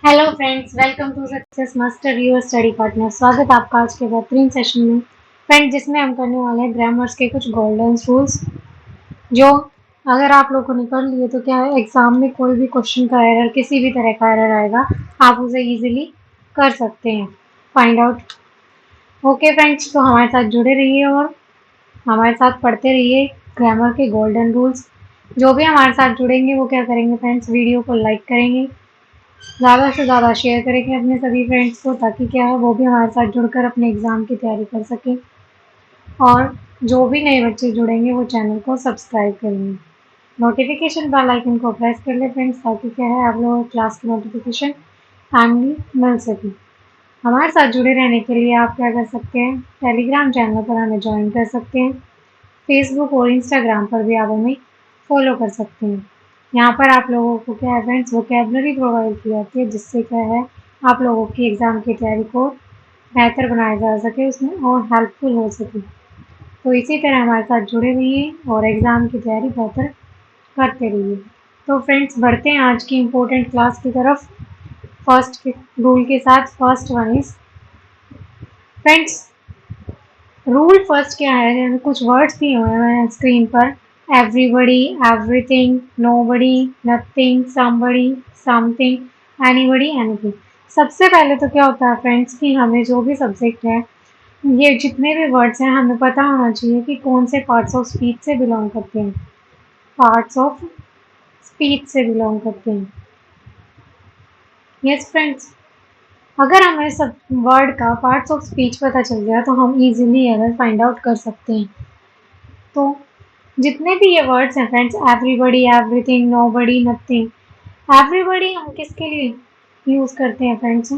Hello friends, welcome to success master your study partner. स्वागत है आपका आज के बेहतरीन सेशन में फ्रेंड्स, जिसमें हम करने वाले हैं ग्रामर्स के कुछ गोल्डन रूल्स, जो अगर आप लोगों ने कर लिए तो क्या है, एग्जाम में कोई भी क्वेश्चन का एरर, किसी भी तरह का एरर आएगा, आप उसे इजीली कर सकते हैं फाइंड आउट। ओके फ्रेंड्स, तो हमारे साथ जुड़े रहिए और हमारे साथ पढ़ते रहिए ग्रामर के गोल्डन रूल्स। जो भी हमारे साथ जुड़ेंगे वो क्या करेंगे फ्रेंड्स, वीडियो को लाइक करेंगे, ज़्यादा से ज़्यादा शेयर करेंगे अपने सभी फ्रेंड्स को, ताकि क्या है वो भी हमारे साथ जुड़कर अपने एग्ज़ाम की तैयारी कर सकें। और जो भी नए बच्चे जुड़ेंगे वो चैनल को सब्सक्राइब करेंगे, नोटिफिकेशन बेल आइकन को प्रेस कर ले फ्रेंड्स, ताकि क्या है आप लोगों को क्लास की नोटिफिकेशन टाइमली मिल सके। हमारे साथ जुड़े रहने के लिए आप क्या कर सकते हैं, टेलीग्राम चैनल पर हमें ज्वाइन कर सकते हैं, फेसबुक और इंस्टाग्राम पर भी आप हमें फॉलो कर सकते हैं। यहाँ पर आप लोगों को क्या है फ्रेंड्स, वोकेबलरी प्रोवाइड की जाती है, जिससे क्या है आप लोगों की एग्ज़ाम की तैयारी को बेहतर बनाया जा सके, उसमें और हेल्पफुल हो सके। तो इसी तरह हमारे साथ जुड़े रहिए और एग्ज़ाम की तैयारी बेहतर करते रहिए। तो फ्रेंड्स, बढ़ते हैं आज की इम्पोर्टेंट क्लास की तरफ। फर्स्ट रूल के साथ, first one is friends, rule first क्या है, कुछ वर्ड्स दिए हुए हैं स्क्रीन पर। Everybody, everything, nobody, nothing, somebody, something, anybody, anything. सबसे पहले तो क्या होता है फ्रेंड्स कि हमें जो भी सब्जेक्ट है, ये जितने भी वर्ड्स हैं, हमें पता होना चाहिए कि कौन से पार्ट्स ऑफ स्पीच से बिलोंग करते हैं। पार्ट्स ऑफ स्पीच से बिलोंग करते हैं। यस फ्रेंड्स, अगर हमें सब वर्ड का पार्ट्स ऑफ स्पीच पता चल गया तो हम इजीली एरर फाइंड आउट कर सकते हैं। तो जितने भी ये वर्ड्स हैं friends, everybody, everything, nobody, nothing, everybody हम किसके लिए यूज़ करते हैं फ्रेंड्स?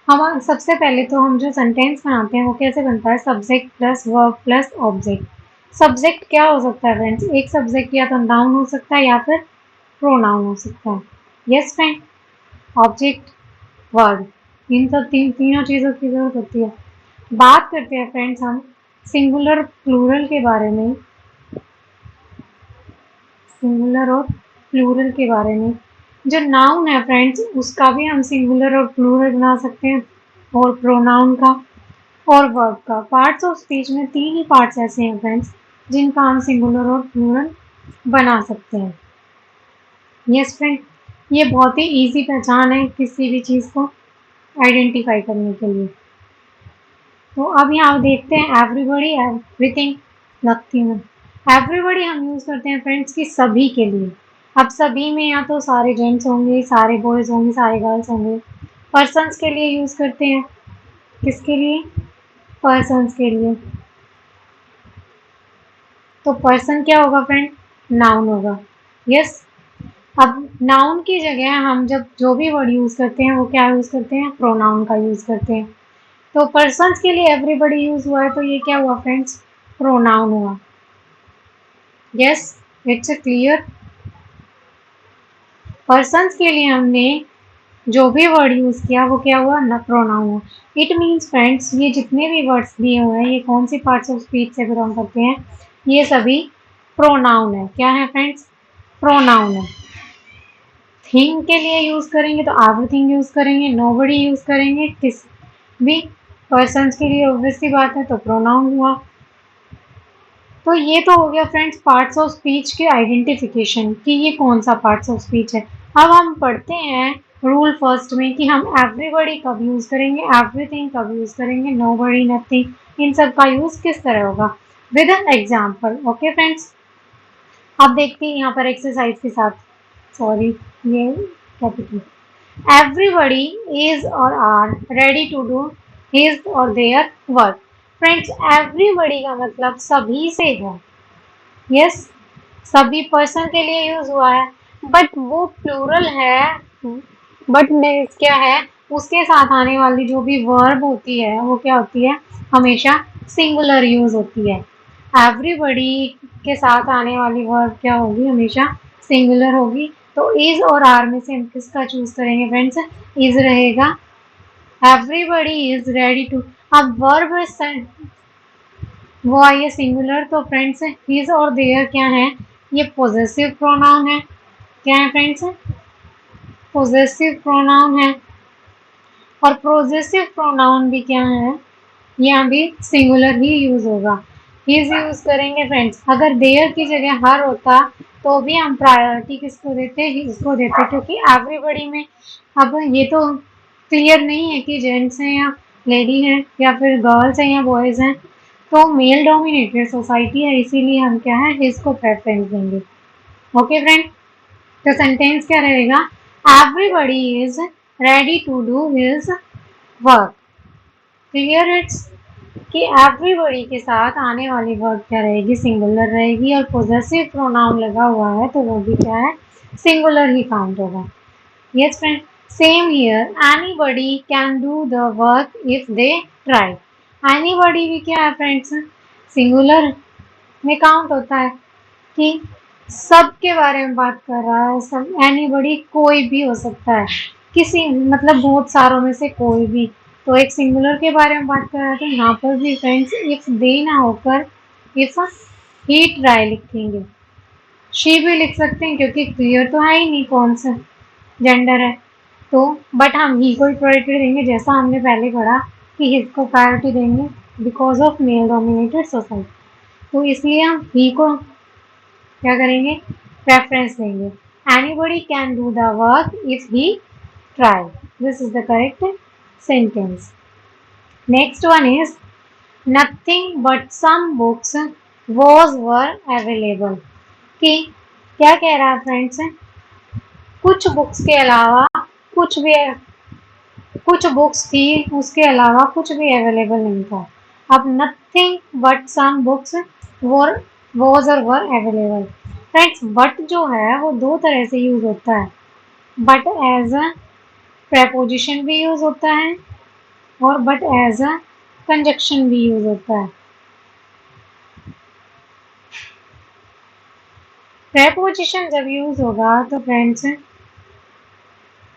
हम सबसे पहले तो हम जो सेंटेंस बनाते हैं वो कैसे बनता है, subject plus verb plus object. Subject क्या हो सकता है फ्रेंड्स, एक सब्जेक्ट या तो नाउन हो सकता है या फिर प्रोनाउन हो सकता है। यस फ्रेंड, ऑब्जेक्ट, वर्ड, इन सब तीनों चीज़ों की जरूरत होती है। बात करते हैं फ्रेंड्स हम सिंगुलर प्लूरल के बारे में, सिंगुलर और प्लूरल के बारे में। जो नाउन है फ्रेंड्स, उसका भी हम सिंगुलर और प्लूरल बना सकते हैं, और प्रोनाउन का और वर्ब का। पार्ट्स ऑफ स्पीच में तीन ही पार्ट्स ऐसे हैं फ्रेंड्स जिनका हम सिंगुलर और प्लूरल बना सकते हैं। यस फ्रेंड, ये बहुत ही इजी पहचान है किसी भी चीज़ को आइडेंटिफाई करने के लिए। तो अब यहाँ देखते हैं एवरीबडी, एवरीथिंग, नथिंग। एवरीबडी हम यूज़ करते हैं फ्रेंड्स कि सभी के लिए। अब सभी में या तो सारे जेंट्स होंगे, सारे बॉयज़ होंगे, सारे गर्ल्स होंगे। पर्सन्स के लिए यूज़ करते हैं, किसके लिए, पर्सन्स के लिए। तो पर्सन क्या होगा फ्रेंड, नाउन होगा। यस, अब नाउन की जगह हम जब जो भी वर्ड यूज़ करते हैं वो क्या यूज़ करते हैं, प्रोनाउन का यूज़ करते हैं। तो पर्सन्स के लिए एवरीबडी यूज़ हुआ है, तो ये क्या हुआ फ्रेंड्स, प्रोनाउन हुआ। Yes, it's clear. पर्सन्स के लिए हमने जो भी वर्ड यूज़ किया वो क्या हुआ, न प्रोनाउन हुआ। इट मीन्स फ्रेंड्स, ये जितने भी वर्ड्स दिए हुए हैं ये कौन सी पार्ट्स ऑफ स्पीच से बिलोंग करते हैं, ये सभी प्रोनाउन है। क्या है फ्रेंड्स, प्रोनाउन है। थिंग के लिए यूज़ करेंगे तो एवरीथिंग यूज़ करेंगे, नोबडी यूज़ करेंगे, किस भी पर्सन्स के लिए ऑब्वियसली बात है तो प्रोनाउन हुआ। तो ये तो हो गया फ्रेंड्स पार्ट्स ऑफ स्पीच के आइडेंटिफिकेशन कि ये कौन सा पार्ट्स ऑफ स्पीच है। अब हम पढ़ते हैं रूल फर्स्ट में कि हम एवरीबडी कब यूज़ करेंगे, एवरीथिंग कब यूज़ करेंगे, नोबडी, नथिंग, इन सब का यूज़ किस तरह होगा with an example. Okay friends, अब देखते हैं यहाँ पर एक्सरसाइज के साथ, सॉरी ये capital, everybody is or are ready to do his or their work. Friends, everybody का मतलब सभी से है। यस, सभी पर्सन के लिए यूज हुआ है, बट वो प्लूरल है। बट क्या है, उसके साथ आने वाली जो भी वर्ब होती है वो क्या होती है, हमेशा सिंगुलर यूज होती है। एवरीबडी के साथ आने वाली वर्ब क्या होगी, हमेशा सिंगुलर होगी। तो इज और आर में से हम किसका चूज करेंगे फ्रेंड्स, इज रहेगा। एवरीबडी इज रेडी टू, अब वर्ब वो आई है सिंगुलर, तो फ्रेंड्स हिज और देयर क्या है, ये पॉजेसिव प्रोनाउन है। क्या है फ्रेंड्स, पोजेसिव प्रोनाउन है, और पोजेसिव प्रोनाउन भी क्या है, यहाँ भी सिंगुलर ही यूज होगा। हिज यूज करेंगे फ्रेंड्स। अगर देयर की जगह हर होता तो भी हम प्रायोरिटी किसको देते, इसको देते, क्योंकि एवरीबॉडी में अब ये तो क्लियर नहीं है कि जेंट्स हैं या लेडी हैं या फिर गर्ल्स हैं या बॉयज हैं, तो मेल डोमिनेटेड सोसाइटी है, इसीलिए हम क्या है इसको प्रेफरेंस देंगे। ओके फ्रेंड, तो सेंटेंस क्या रहेगा, everybody is ready to do his work. Clear it's कि एवरीबॉडी के साथ आने वाली वर्ब क्या रहेगी, सिंगुलर रहेगी, और पोजेसिव प्रोनाउन लगा हुआ है तो वो भी क्या है, सिंगुलर ही काउंट होगा। Yes friend, same here, anybody can do the work if they try. Anybody भी क्या है फ्रेंड्स, सिंगुलर में काउंट होता है कि सब के बारे में बात कर रहा है, सब, एनीबॉडी कोई भी हो सकता है, किसी मतलब बहुत सारों में से कोई भी, तो एक सिंगुलर के बारे में बात कर रहा है, तो यहाँ पर भी फ्रेंड्स इफ दे ना होकर इफ ही ट्राई लिखेंगे। शी भी लिख सकते हैं क्योंकि क्लियर तो है ही नहीं कौन सा जेंडर है, तो बट हम ही को प्रायोरिटी देंगे, जैसा हमने पहले पढ़ा कि हिज को प्रायोरिटी देंगे because of male dominated society, तो इसलिए हम ही को क्या करेंगे, प्रेफरेंस देंगे। Anybody can do the work if he try, this is the correct sentence. Next one is nothing but some books was were available. कि क्या कह रहा है फ्रेंड्स, कुछ बुक्स के अलावा कुछ भी, कुछ बुक्स थी उसके अलावा कुछ भी अवेलेबल नहीं था। अब nothing but some books were was or were available. Friends but जो है वो दो तरह से यूज होता है, बट एज अ प्रेपोजिशन भी यूज होता है और बट एज अ कंजक्शन भी यूज होता है। प्रेपोजिशन जब यूज होगा तो फ्रेंड्स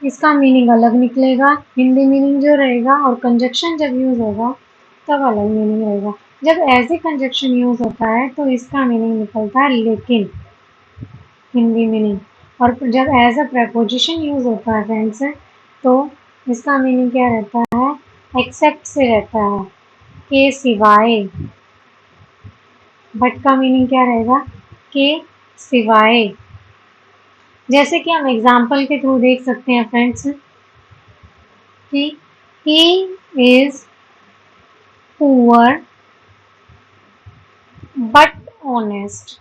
इसका मीनिंग अलग निकलेगा, हिंदी मीनिंग जो रहेगा, और कंजक्शन जब यूज होगा तब अलग मीनिंग रहेगा। जब एज ए कंजक्शन यूज होता है तो इसका मीनिंग निकलता है लेकिन, हिंदी मीनिंग, और जब एज अ प्रेपोजिशन यूज होता है फ्रेंड्स तो इसका मीनिंग क्या रहता है, एक्सेप्ट से रहता है, के सिवाय। बट का मीनिंग क्या रहेगा, के सिवाय। जैसे कि हम एग्जाम्पल के थ्रू देख सकते हैं फ्रेंड्स कि he is poor but honest।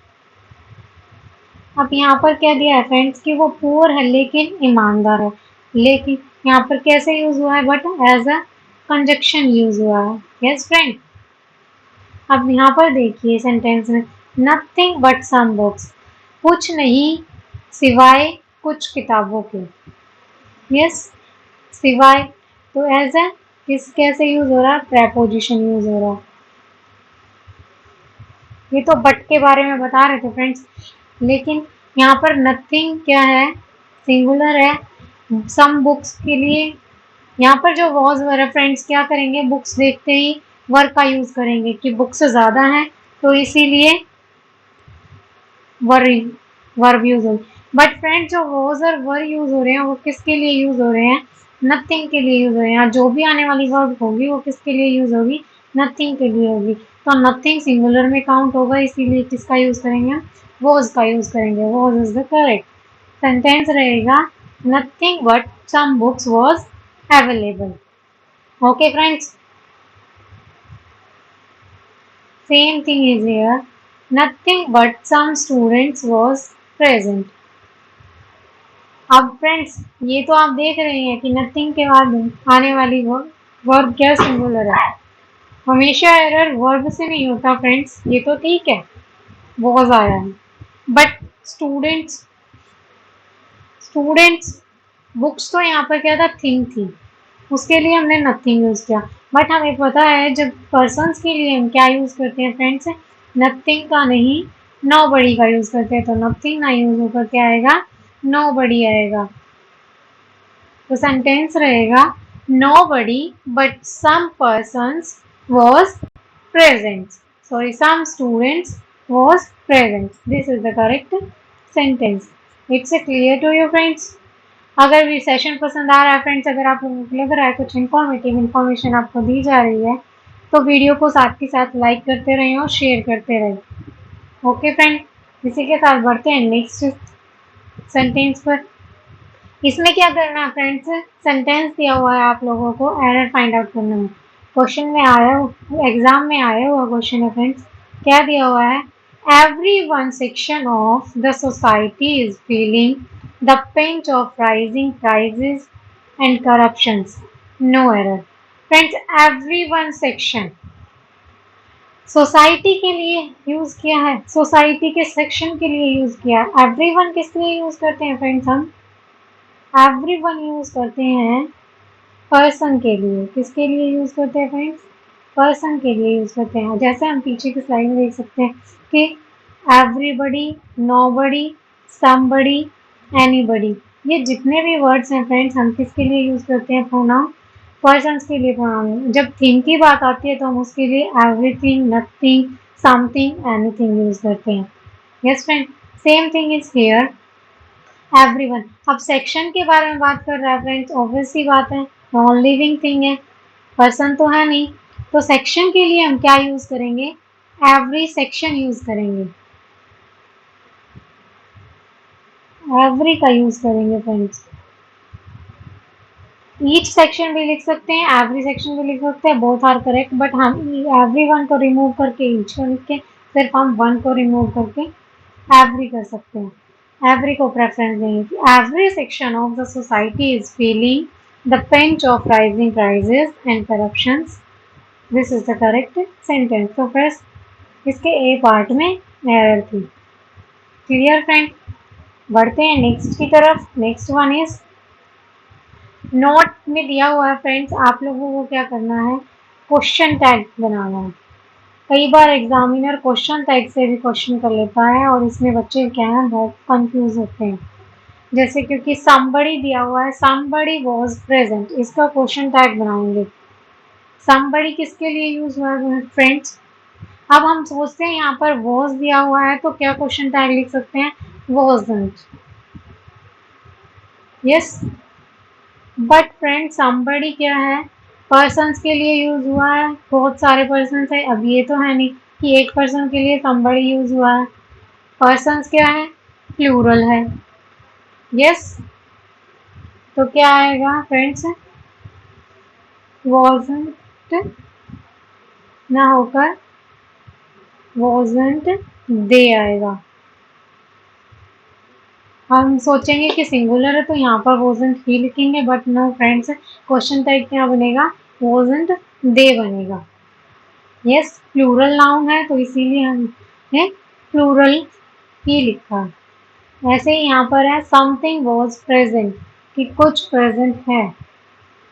अब यहाँ पर क्या दिया है फ्रेंड्स कि वो पुअर है लेकिन ईमानदार है, लेकिन यहाँ पर कैसे यूज हुआ है, but as a conjunction use हुआ है। यस फ्रेंड, अब यहाँ पर देखिए सेंटेंस में, नथिंग बट सम बुक्स, कुछ नहीं सिवाय कुछ किताबों के। यस, सिवाय, तो एज ए किस कैसे यूज हो रहा है, प्रेपोजिशन यूज हो रहा है। ये तो बट के बारे में बता रहे थे फ्रेंड्स, लेकिन यहाँ पर नथिंग क्या है, सिंगुलर है, सम बुक्स के लिए यहाँ पर जो वॉज वर है फ्रेंड्स क्या करेंगे, बुक्स देखते ही वर्ब का यूज करेंगे कि बुक्स ज़्यादा हैं तो इसीलिए वर्ब यूज हो। बट फ्रेंड्स जो वॉज और वर यूज हो रहे हैं वो किसके लिए यूज हो रहे हैं, नथिंग के लिए यूज हो रहे हैं। जो भी आने वाली वर्ब होगी वो किसके लिए यूज होगी, नथिंग के लिए होगी, तो नथिंग सिंगुलर में काउंट होगा, इसीलिए किसका यूज करेंगे, वॉज का यूज करेंगे। Was is the correct sentence रहेगा, nothing but some books was available. Okay friends, same thing is here, nothing but some students was present। अब फ्रेंड्स ये तो आप देख रहे हैं कि नथिंग के बाद आने वाली वर्ब क्या सिंगुलर है। हमेशा एरर वर्ब से नहीं होता फ्रेंड्स, ये तो ठीक है वॉज आया है, बट स्टूडेंट्स, स्टूडेंट्स बुक्स तो यहाँ पर क्या था, थिंग थी, उसके लिए हमने नथिंग यूज किया। बट हमें पता है जब पर्सन्स के लिए हम क्या यूज करते हैं फ्रेंड्स, नथिंग का नहीं नोबडी का यूज करते हैं, तो नथिंग ना यूज होकर क्या आएगा, नोबडी आएगा। तो सेंटेंस रहेगा, nobody but some persons was present, sorry some students was present, this is the correct sentence. It's clear to you friends. अगर भी सेशन पसंद आ रहा है फ्रेंड्स, अगर आप लोगों को लग रहा है कुछ इन्फॉर्मेटिव इन्फॉर्मेशन आपको दी जा रही है, तो वीडियो को साथ के साथ लाइक करते रहें और शेयर करते रहें। ओके फ्रेंड, इसी के साथ बढ़ते हैं नेक्स्ट सेंटेंस पर। इसमें क्या करना है फ्रेंड्स, सेंटेंस दिया हुआ है आप लोगों को, एरर फाइंड आउट करना है। क्वेश्चन में आया, एग्जाम में आया हुआ क्वेश्चन है फ्रेंड्स। क्या दिया हुआ है, every one section of the society is feeling the pinch of rising prices and corruptions, no error. Friends, every one section society के लिए यूज किया है, सोसाइटी के सेक्शन के लिए यूज किया है। एवरी वन किस लिए यूज करते हैं फ्रेंड्स, हम एवरी वन यूज करते हैं पर्सन के लिए। किसके लिए यूज करते हैं फ्रेंड्स, पर्सन के लिए यूज करते हैं। जैसे हम पीछे की स्लाइड में देख सकते हैं कि एवरीबडी, नोबडी, समबडी, एनीबडी, ये जितने भी वर्ड्स हैं फ्रेंड्स, हम किसके लिए यूज करते हैं, प्रोनाउन पर्सन्स के लिए प्रोनाउन। जब थिंग की बात आती है तो हम उसके लिए everything, nothing, something, anything use करते हैं। Yes friend, same thing is here, everyone. अब सेक्शन के बारे में बात कर रहा है फ्रेंड्स, ऑब्वियस सी बात है, नॉन लिविंग थिंग है, पर्सन तो है नहीं। तो सेक्शन के लिए हम क्या यूज करेंगे, एवरी सेक्शन यूज करेंगे, एवरी का यूज करेंगे फ्रेंड्स। ईच सेक्शन भी लिख सकते हैं, एवरी सेक्शन भी लिख सकते हैं, बोथ आर करेक्ट, बट हम एवरी वन को रिमूव करके ईच को लिख के सिर्फ हम वन को रिमूव करके एवरी कर सकते हैं, एवरी को प्रेफरेंस देंगे। Every section of the society is feeling the pinch of rising prices and corruptions, this is the correct sentence. तो फर्स्ट इसके ए पार्ट में एरर थी। क्लियर फ्रेंड, बढ़ते हैं नेक्स्ट की तरफ। नेक्स्ट वन इज, नोट में दिया हुआ है फ्रेंड्स, आप लोगों को क्या करना है, क्वेश्चन टैग बनाना है। कई बार एग्जामिनर क्वेश्चन टैग से भी क्वेश्चन कर लेता है और इसमें बच्चे क्या है, बहुत कंफ्यूज होते हैं। जैसे क्योंकि somebody दिया हुआ है, somebody was present, इसका क्वेश्चन टैग बनाएंगे। somebody किसके लिए यूज हुआ है फ्रेंड्स, अब हम सोचते हैं यहाँ पर was दिया हुआ है तो क्या क्वेश्चन टैग लिख सकते हैं, wasn't। Yes, but friend somebody क्या है, पर्सन्स के लिए यूज हुआ है, बहुत सारे पर्सन्स है। अब ये तो है नहीं कि एक पर्सन के लिए somebody यूज हुआ है, पर्सन्स क्या है, प्लूरल है। यस, तो क्या आएगा फ्रेंड्स, wasn't ना होकर wasn't दे आएगा। हम सोचेंगे कि सिंगुलर है तो यहाँ पर wasn't ही लिखेंगे, but no friends, question type क्या बनेगा, wasn't दे बनेगा। यस, प्लूरल नाउन है तो इसीलिए हमने प्लूरल ही लिखा। ऐसे ही यहाँ पर है समथिंग वॉज प्रेजेंट, कि कुछ प्रेजेंट है,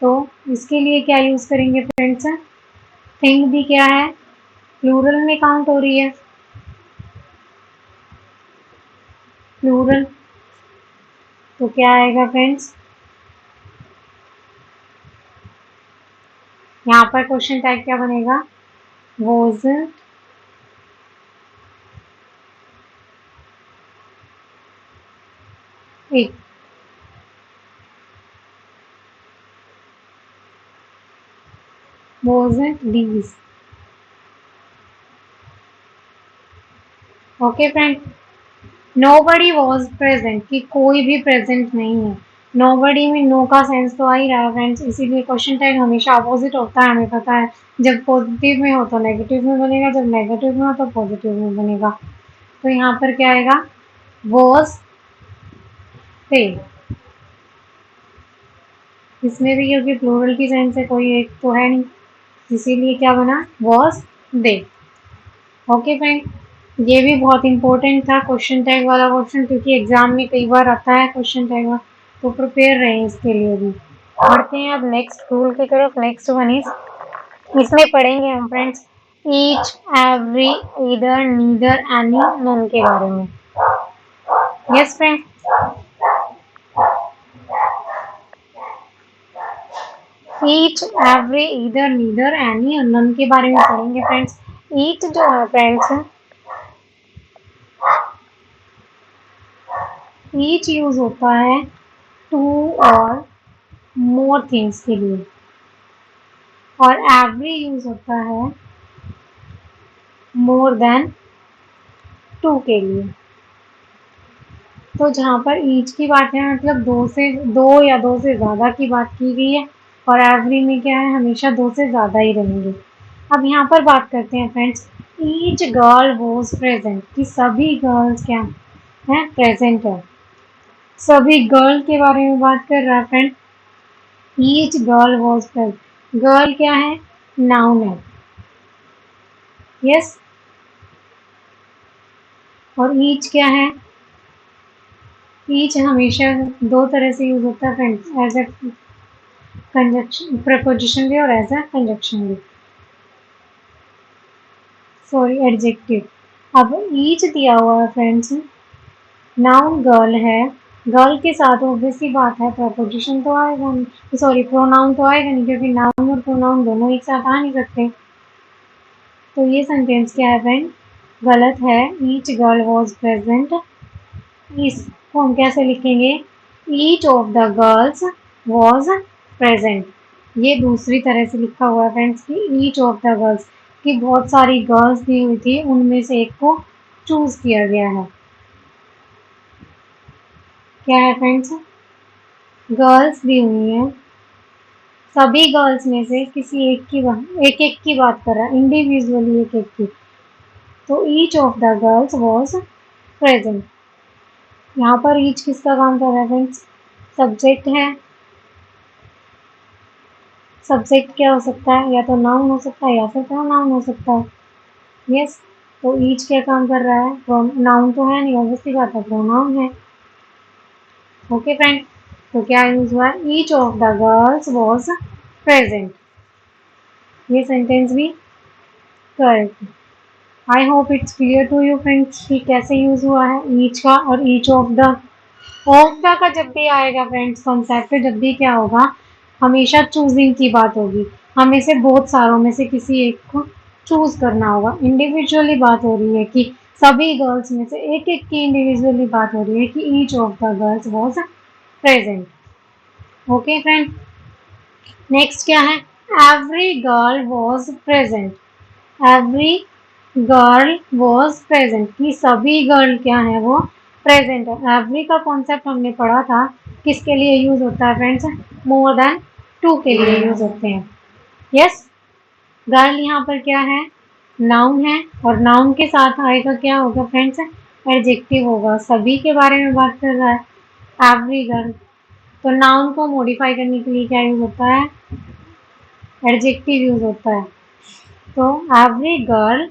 तो इसके लिए क्या यूज करेंगे फ्रेंड्स, थिंग भी क्या है, प्लूरल में काउंट हो रही है, प्लूरल। तो क्या आएगा फ्रेंड्स, यहाँ पर क्वेश्चन टैग क्या बनेगा, wasn't it। wasn't these। Okay friend, nobody was present, कि कोई भी प्रेजेंट नहीं है। nobody में नो का सेंस तो आ ही रहा है फ्रेंड्स, इसीलिए क्वेश्चन टैग हमेशा अपोजिट होता है, हमें पता है। जब पॉजिटिव में हो तो नेगेटिव में बनेगा, जब नेगेटिव में हो तो पॉजिटिव में बनेगा। तो यहाँ पर क्या आएगा, was थे। इसमें भी क्योंकि प्लूरल की सेंस है, कोई एक तो है नहीं, इसीलिए क्या बना, was they। ओके फ्रेंड, ये भी बहुत इंपॉर्टेंट था क्वेश्चन टैग वाला क्वेश्चन, क्योंकि एग्जाम में कई बार आता है क्वेश्चन टैग वाला, तो प्रिपेयर रहें इसके लिए भी। बढ़ते हैं अब नेक्स्ट रूल की तरफ। नेक्स्ट वन इज, इसमें पढ़ेंगे हम friends each, every, either, neither, any, none के बारे में। Yes friend, each, every, either, neither, any और नन के बारे में पढ़ेंगे फ्रेंड्स। ईच जो है फ्रेंड्स, ईच यूज होता है टू और मोर थिंग्स के लिए, और एवरी यूज होता है मोर देन टू के लिए। तो जहाँ पर ईच की बात है मतलब दो या दो से ज़्यादा की बात की गई है, और एवरी में क्या है हमेशा दो से ज़्यादा ही रहेंगे। अब यहाँ पर बात करते हैं friends, each girl was present, कि सभी गर्ल्स क्या है प्रेजेंट है। सभी गर्ल के बारे में बात कर रहा है friend. Each girl was present, girl क्या है नाउन है, यस। और ईच क्या है, ईच हमेशा दो तरह से यूज होता है friends, as a conjunction preposition भी और एज अ कंजक्शन भी, सॉरी एडजेक्टिव। अब ईच दिया हुआ है फ्रेंड्स, नाउन गर्ल है, गर्ल के साथ ऑब्वियसली बात है प्रपोजिशन तो आएगा नहीं, सॉरी प्रोनाउन तो आएगा नहीं, क्योंकि नाउन और प्रोनाउन दोनों एक साथ आ नहीं सकते। तो ये सेंटेंस क्या है फ्रेंड, गलत है। ईच गर्ल वॉज प्रेजेंट, इसको हम कैसे लिखेंगे, each of the girls was present. ये दूसरी तरह से लिखा हुआ है फ्रेंड्स कि ईच ऑफ द गर्ल्स, कि बहुत सारी गर्ल्स दी हुई थी उनमें से एक को चूज किया गया है। क्या है फ्रेंड्स, गर्ल्स दी हुई है, सभी गर्ल्स में से किसी एक एक की बात कर रहा है, इंडिविजुअली एक एक की। तो each of the girls was present. यहाँ पर ईच किसका काम कर रहा है फ्रेंड्स, सब्जेक्ट है। सब्जेक्ट क्या हो सकता है, या तो नाउन हो सकता है या फिर प्रोनाउन हो सकता है, यस। तो ईच क्या काम कर रहा है, नाउन तो है नहीं, ऑब्वियसली बात है प्रोनाउन है। ओके फ्रेंड, तो क्या यूज हुआ है, each of the girls was present. ये सेंटेंस भी correct. I hope it's clear to you friends कि कैसे यूज हुआ है ईच का और each of the. Of the का जब भी आएगा फ्रेंड्स कॉन्सेप्ट, जब भी क्या होगा हमेशा चूजिंग की बात होगी, हमें से बहुत सारों में से किसी एक को चूज करना होगा। इंडिविजुअली बात हो रही है कि सभी गर्ल्स में से एक एक की इंडिविजुअली बात हो रही है कि each of the girls was present. Okay friend, next क्या है, every girl was present. Every girl was present, कि सभी गर्ल क्या है वो प्रेजेंट है। एवरी का कॉन्सेप्ट हमने पढ़ा था, किसके लिए यूज होता है फ्रेंड्स, मोर देन टू के लिए यूज होते हैं, यस। गर्ल यहाँ पर क्या है, नाउन है, और नाउन के साथ आएगा क्या होगा फ्रेंड्स, एडजेक्टिव होगा। सभी के बारे में बात कर रहा है एवरी गर्ल, तो नाउन को मॉडिफाई करने के लिए क्या यूज होता है, एडजेक्टिव यूज होता है। तो एवरी गर्ल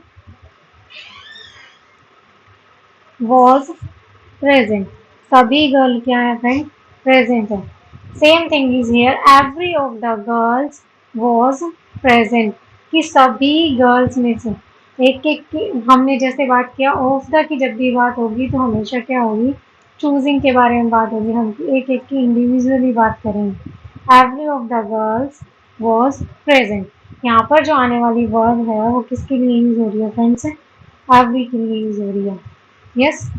वॉज प्रेजेंट, सभी गर्ल क्या है फ्रेंड प्रेजेंट है। Same thing is here, every of the girls was present, कि सभी गर्ल्स में से एक एक की, हमने जैसे बात किया ऑफ द की जब भी बात होगी तो हमेशा क्या होगी, चूजिंग के बारे में बात होगी, हम एक एक की इंडिविजुअली बात करेंगे। Every of the girls was present, यहाँ पर जो आने वाली वर्ब है वो किसके लिए यूज हो रही है फ्रेंड्स, एवरी के लिए यूज हो रही है, यस।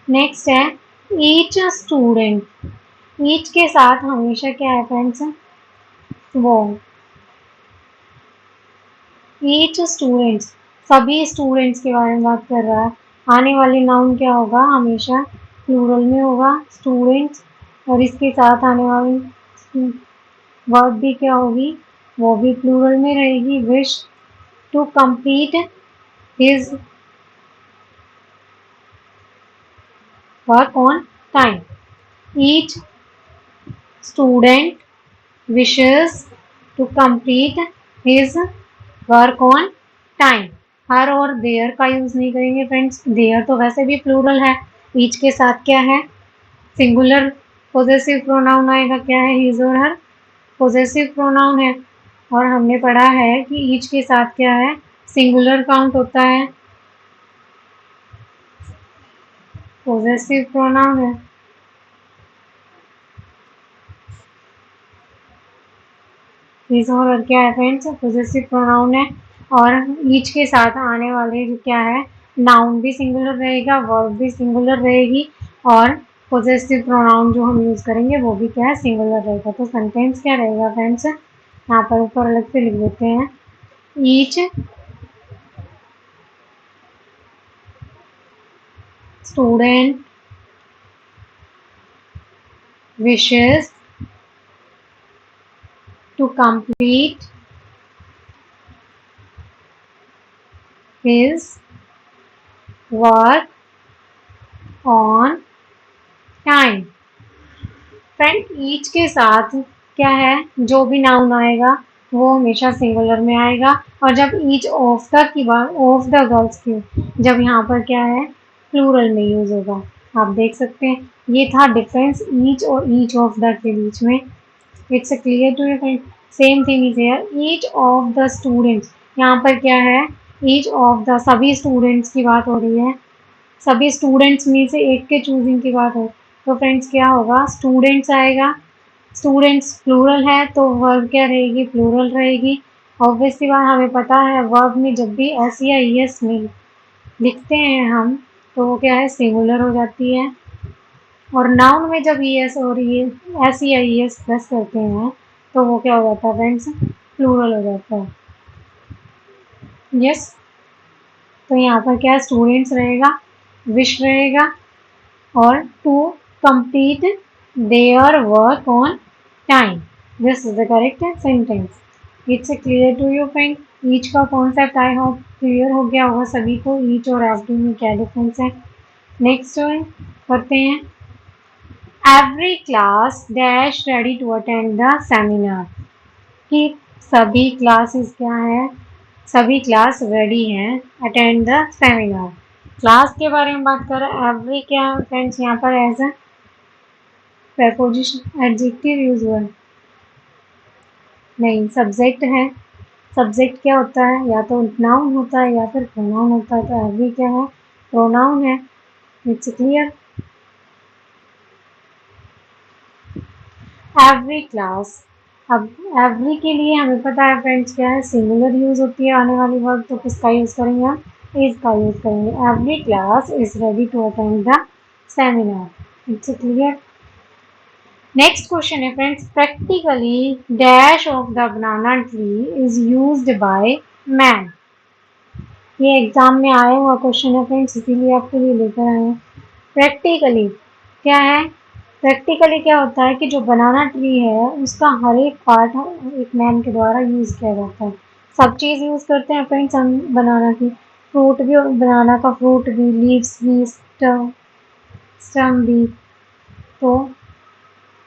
नेक्स्ट है ईच स्टूडेंट, ईच के साथ हमेशा क्या है फ्रेंड्स, वो ईच स्टूडेंट्स, सभी स्टूडेंट्स के बारे में बात कर रहा है। आने वाली नाउन क्या होगा, हमेशा प्लूरल में होगा स्टूडेंट्स, और इसके साथ आने वाली वर्ब भी क्या होगी, वो भी प्लूरल में रहेगी, wish to complete his work on time. Each student wishes to complete his work on time। Her or their का यूज नहीं करेंगे फ्रेंड्स, देयर तो वैसे भी प्लूरल है। ईच के साथ क्या है, सिंगुलर पोजेसिव प्रोनाउन आएगा, क्या है हिज और हर, पोजेसिव प्रोनाउन है। और हमने पढ़ा है कि ईच के साथ क्या है, सिंगुलर काउंट होता है, पोजेसिव प्रोनाउन है। हिज और क्या है फ्रेंड्स, पोजेसिव प्रोनाउन है। और ईच के साथ आने वाले जो क्या है, नाउन भी सिंगुलर रहेगा, वर्ब भी सिंगुलर रहेगी, और पोजेसिव प्रोनाउन जो हम यूज करेंगे वो भी क्या है, सिंगुलर रहेगा। तो सेंटेंस क्या रहेगा फ्रेंड्स, यहाँ पर ऊपर अलग से लिख देते हैं, each student wishes to complete his work on time। Friend each के साथ क्या है, जो भी नाउन आएगा वो हमेशा सिंगुलर में आएगा, और जब ईच ऑफ द की बात, ऑफ द गर्ल्स की, जब यहाँ पर क्या है, प्लूरल में यूज होगा। आप देख सकते हैं ये था डिफरेंस ईच और ईच ऑफ द के बीच में। It's clear to you friend, same thing is here, each of the students, यहाँ पर क्या है, ईच ऑफ द, सभी स्टूडेंट्स की बात हो रही है, सभी स्टूडेंट्स में से एक के चूजिंग की बात है। तो फ्रेंड्स क्या होगा, स्टूडेंट्स आएगा, स्टूडेंट्स प्लूरल है तो वर्ब क्या रहेगी, प्लूरल रहेगी। ऑब्वियसली बात, हमें पता है वर्ब में जब भी एस या ईएस में लिखते हैं हम, तो वो क्या है, सिंगुलर हो जाती है। और नाउन में जब ईएस और ये एस या ईएस प्लस करते हैं तो वो क्या हो जाता है फ्रेंड्स, प्लूरल हो जाता है। यस, तो यहाँ पर क्या स्टूडेंट्स रहेगा, विश रहेगा, और to complete their work on time, this is the correct sentence. It's clear to you friend, each का कॉन्सेप्ट आई होप क्लियर हो गया होगा सभी को, ईच और एवरी में क्या डिफरेंस है। नेक्स्ट करते हैं, every class dash ready to attend the seminar, कि सभी क्लासेस क्या है, सभी क्लास रेडी हैं अटेंड द सेमिनार। क्लास के बारे में बात कर रहे हैं, एवरी क्या फ्रेंड्स यहाँ पर as a preposition adjective use हुआ है, नहीं सब्जेक्ट है। सब्जेक्ट क्या होता है, या तो नाउन होता है या फिर प्रोनाउन होता है, तो एवरी क्या है, प्रोनाउन है। It's clear, every class. अब एवरी के लिए हमें पता है फ्रेंड्स क्या है, सिंगुलर यूज होती है आने वाली वर्ड, तो किसका यूज करेंगे हम, इज का यूज करेंगे। Every class is ready to attend the seminar. It's clear. Next question है friends, practically dash of the banana tree is used by man. ये एग्जाम में आया हुआ क्वेश्चन है फ्रेंड्स, इसीलिए आपके लिए लेकर आए हैं। प्रैक्टिकली क्या है, प्रैक्टिकली क्या होता है कि जो बनाना ट्री है उसका हर एक पार्ट एक मैन के द्वारा यूज किया जाता है। सब चीज़ यूज करते हैं फ्रेंड्स हम बनाना की, फ्रूट भी, बनाना का फ्रूट भी, लीव्स भी, स्टम भी। तो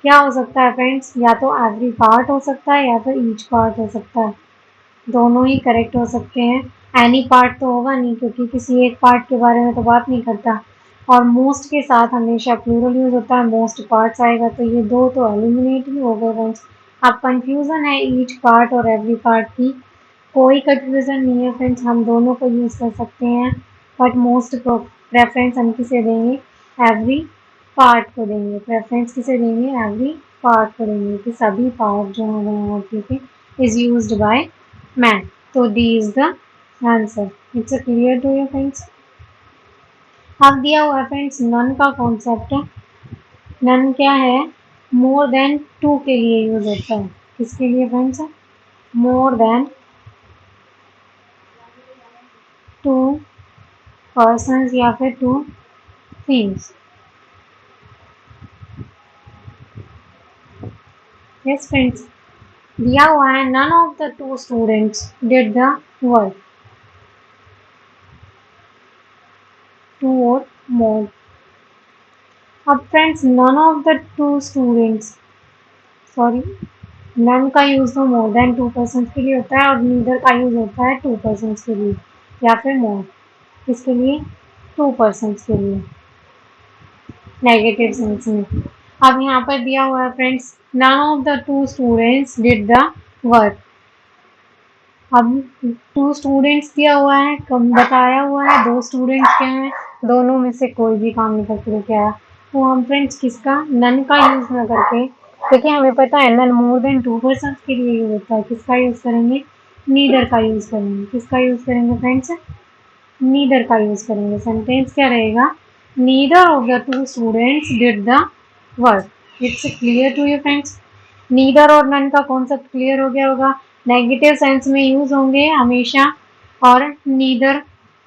क्या हो सकता है फ्रेंड्स, या तो एवरी पार्ट हो सकता है या फिर ईच पार्ट हो सकता है, दोनों ही करेक्ट हो सकते हैं। एनी पार्ट तो होगा नहीं, क्योंकि किसी एक पार्ट के बारे में तो बात नहीं करता। और मोस्ट के साथ हमेशा प्लूरल यूज होता है, मोस्ट पार्ट्स आएगा, तो ये दो तो एलिमिनेट ही हो गए फ्रेंड्स। अब कंफ्यूजन है ईच पार्ट और एवरी पार्ट की, कोई कंफ्यूजन नहीं है फ्रेंड्स, हम दोनों को यूज कर सकते हैं, बट मोस्ट प्रेफरेंस हम किसे देंगे, एवरी पार्ट को देंगे। प्रेफरेंस किसे देंगे, एवरी पार्ट को देंगे, कि सभी पार्ट जो है बनाना ट्री के इज यूज्ड बाय मैन। तो D is the answer. It's clear to you friends. अब दिया हुआ है फ्रेंड्स नन का कॉन्सेप्ट है। नन क्या है, मोर देन टू के लिए यूज होता है। किसके लिए friends, more than two persons या फिर टू थिंग्स। यस फ्रेंड्स, दिया हुआ है none of the two students did the work, two और मोर। अब friends none of the two students, sorry, none का यूज तो मोर देन टू पर्सन के लिए होता है, और नीदर का यूज होता है टू पर्सन के लिए या फिर मोर, इसके लिए टू पर्सन के लिए नेगेटिव सेंस में। अब यहाँ पर दिया हुआ है friends none of the two students did the work. अब टू स्टूडेंट्स दिया हुआ है, कम बताया हुआ है, दो स्टूडेंट्स क्या हैं, दोनों में से कोई भी काम नहीं करके लेके आया, तो हम फ्रेंड्स किसका, नन का यूज ना करके, देखिए हमें पता है none more than two person के लिए यूज होता है, किसका यूज करेंगे, नीदर का यूज करेंगे। किसका यूज करेंगे फ्रेंड्स, नीदर का यूज करेंगे। सेंटेंस क्या रहेगा, neither of the two students did the work. It's clear to you friends? Neither और नन का कॉन्सेप्ट क्लियर हो गया होगा। नेगेटिव सेंस में यूज होंगे हमेशा, और नीदर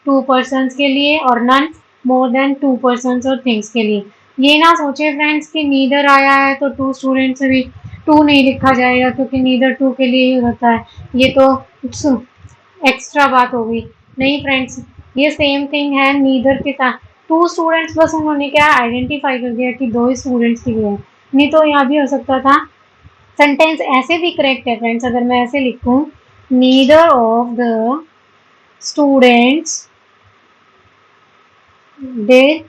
टू पर्सन्स के लिए और none more than two persons और थिंग्स के लिए। ये ना सोचे फ्रेंड्स कि नीदर आया है तो टू स्टूडेंट्स से भी टू नहीं लिखा जाएगा, क्योंकि नीदर टू के लिए ही होता है। ये तो एक्स्ट्रा बात हो गई। नहीं फ्रेंड्स, ये सेम थिंग है नीदर के साथ। टू स्टूडेंट्स बस उन्होंने क्या आइडेंटिफाई कर दिया कि दो ही स्टूडेंट्स के लिए है, नहीं तो यहाँ भी हो सकता था। सेंटेंस ऐसे भी करेक्ट है फ्रेंड्स, अगर मैं ऐसे लिखूं, neither of the students did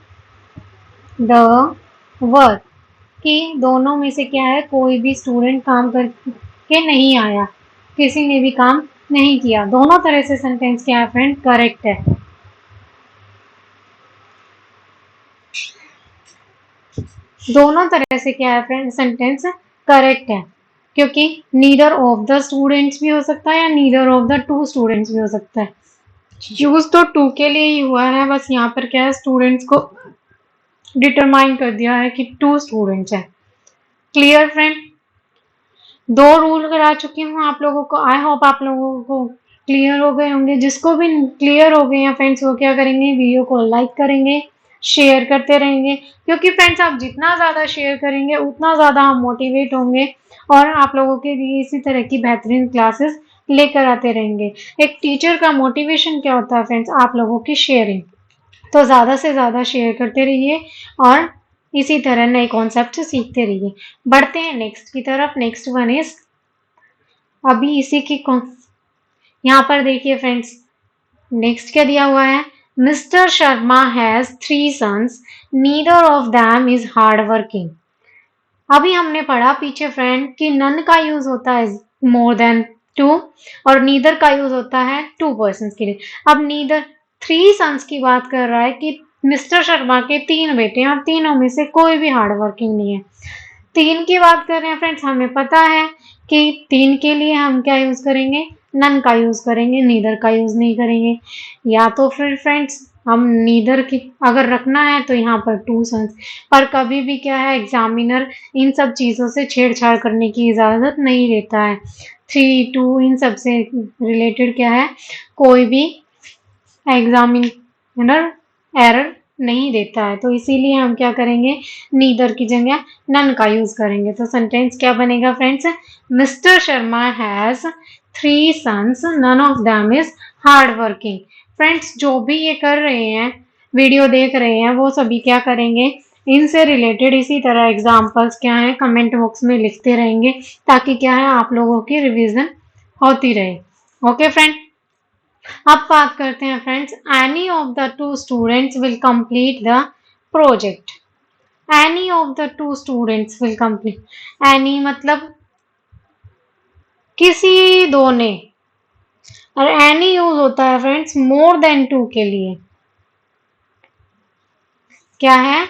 the work, कि दोनों में से क्या है, कोई भी स्टूडेंट काम करके नहीं आया, किसी ने भी काम नहीं किया। दोनों तरह से सेंटेंस क्या है फ्रेंड, करेक्ट है। दोनों तरह से क्या है फ्रेंड, सेंटेंस करेक्ट है, क्योंकि नीदर ऑफ द स्टूडेंट्स भी हो सकता है या neither of the two students भी हो सकता है। यूज तो टू के लिए ही हुआ है, बस यहाँ पर क्या है, स्टूडेंट्स को डिटरमाइन कर दिया है कि टू स्टूडेंट्स है। Clear friend? दो रूल करा चुकी हूँ आप लोगों को। आई होप आप लोगों को क्लियर हो गए होंगे। जिसको भी क्लियर हो गए हैं फ्रेंड्स, वो क्या करेंगे, वीडियो को लाइक करेंगे, शेयर करते रहेंगे, क्योंकि फ्रेंड्स आप जितना ज़्यादा शेयर करेंगे उतना ज़्यादा हम मोटिवेट होंगे और आप लोगों के लिए इसी तरह की बेहतरीन क्लासेस लेकर आते रहेंगे। एक टीचर का मोटिवेशन क्या होता है फ्रेंड्स, आप लोगों की शेयरिंग। तो ज़्यादा से ज़्यादा शेयर करते रहिए और इसी तरह नए कॉन्सेप्ट सीखते रहिए। बढ़ते हैं नेक्स्ट की तरफ। नेक्स्ट वन इज, अभी इसी की यहाँ पर देखिए फ्रेंड्स, नेक्स्ट क्या दिया हुआ है, Mr Sharma has 3 sons, neither of them is hard working. अभी हमने पढ़ा पीछे फ्रेंड कि नन का यूज होता है मोर देन टू और नीदर का यूज होता है टू पर्सन के लिए। अब नीदर 3 सन्स की बात कर रहा है कि मिस्टर शर्मा के 3 बेटे हैं और तीनों में से कोई भी हार्ड वर्किंग नहीं है। 3 की बात कर रहे हैं फ्रेंड्स, हमें पता है कि 3 के लिए हम क्या यूज करेंगे, नन का यूज करेंगे, नीदर का यूज नहीं करेंगे। या तो फिर फ्रेंड्स हम नीदर की अगर रखना है तो यहाँ पर 2 सन्स, पर कभी भी क्या है, एग्जामिनर इन सब चीज़ों से छेड़छाड़ करने की इजाज़त नहीं देता है। 3, 2 इन सब से रिलेटेड क्या है, कोई भी एग्जामिनर एरर नहीं देता है, तो इसीलिए हम क्या करेंगे, नीदर की जगह नन का यूज करेंगे। तो सेंटेंस क्या बनेगा friends, Mr Sharma has 3 sons, none of them is hard working. Friends जो भी ये कर रहे हैं, वीडियो देख रहे हैं, वो सभी क्या करेंगे, इनसे रिलेटेड इसी तरह एग्जाम्पल्स क्या है कमेंट बॉक्स में लिखते रहेंगे, ताकि क्या है आप लोगों की रिवीजन होती रहे। ओके फ्रेंड, अब बात करते हैं friends, any of the two students will complete the project. Any of the two students will complete, any मतलब किसी दो ने, और एनी यूज होता है फ्रेंड्स मोर देन टू के लिए। क्या है,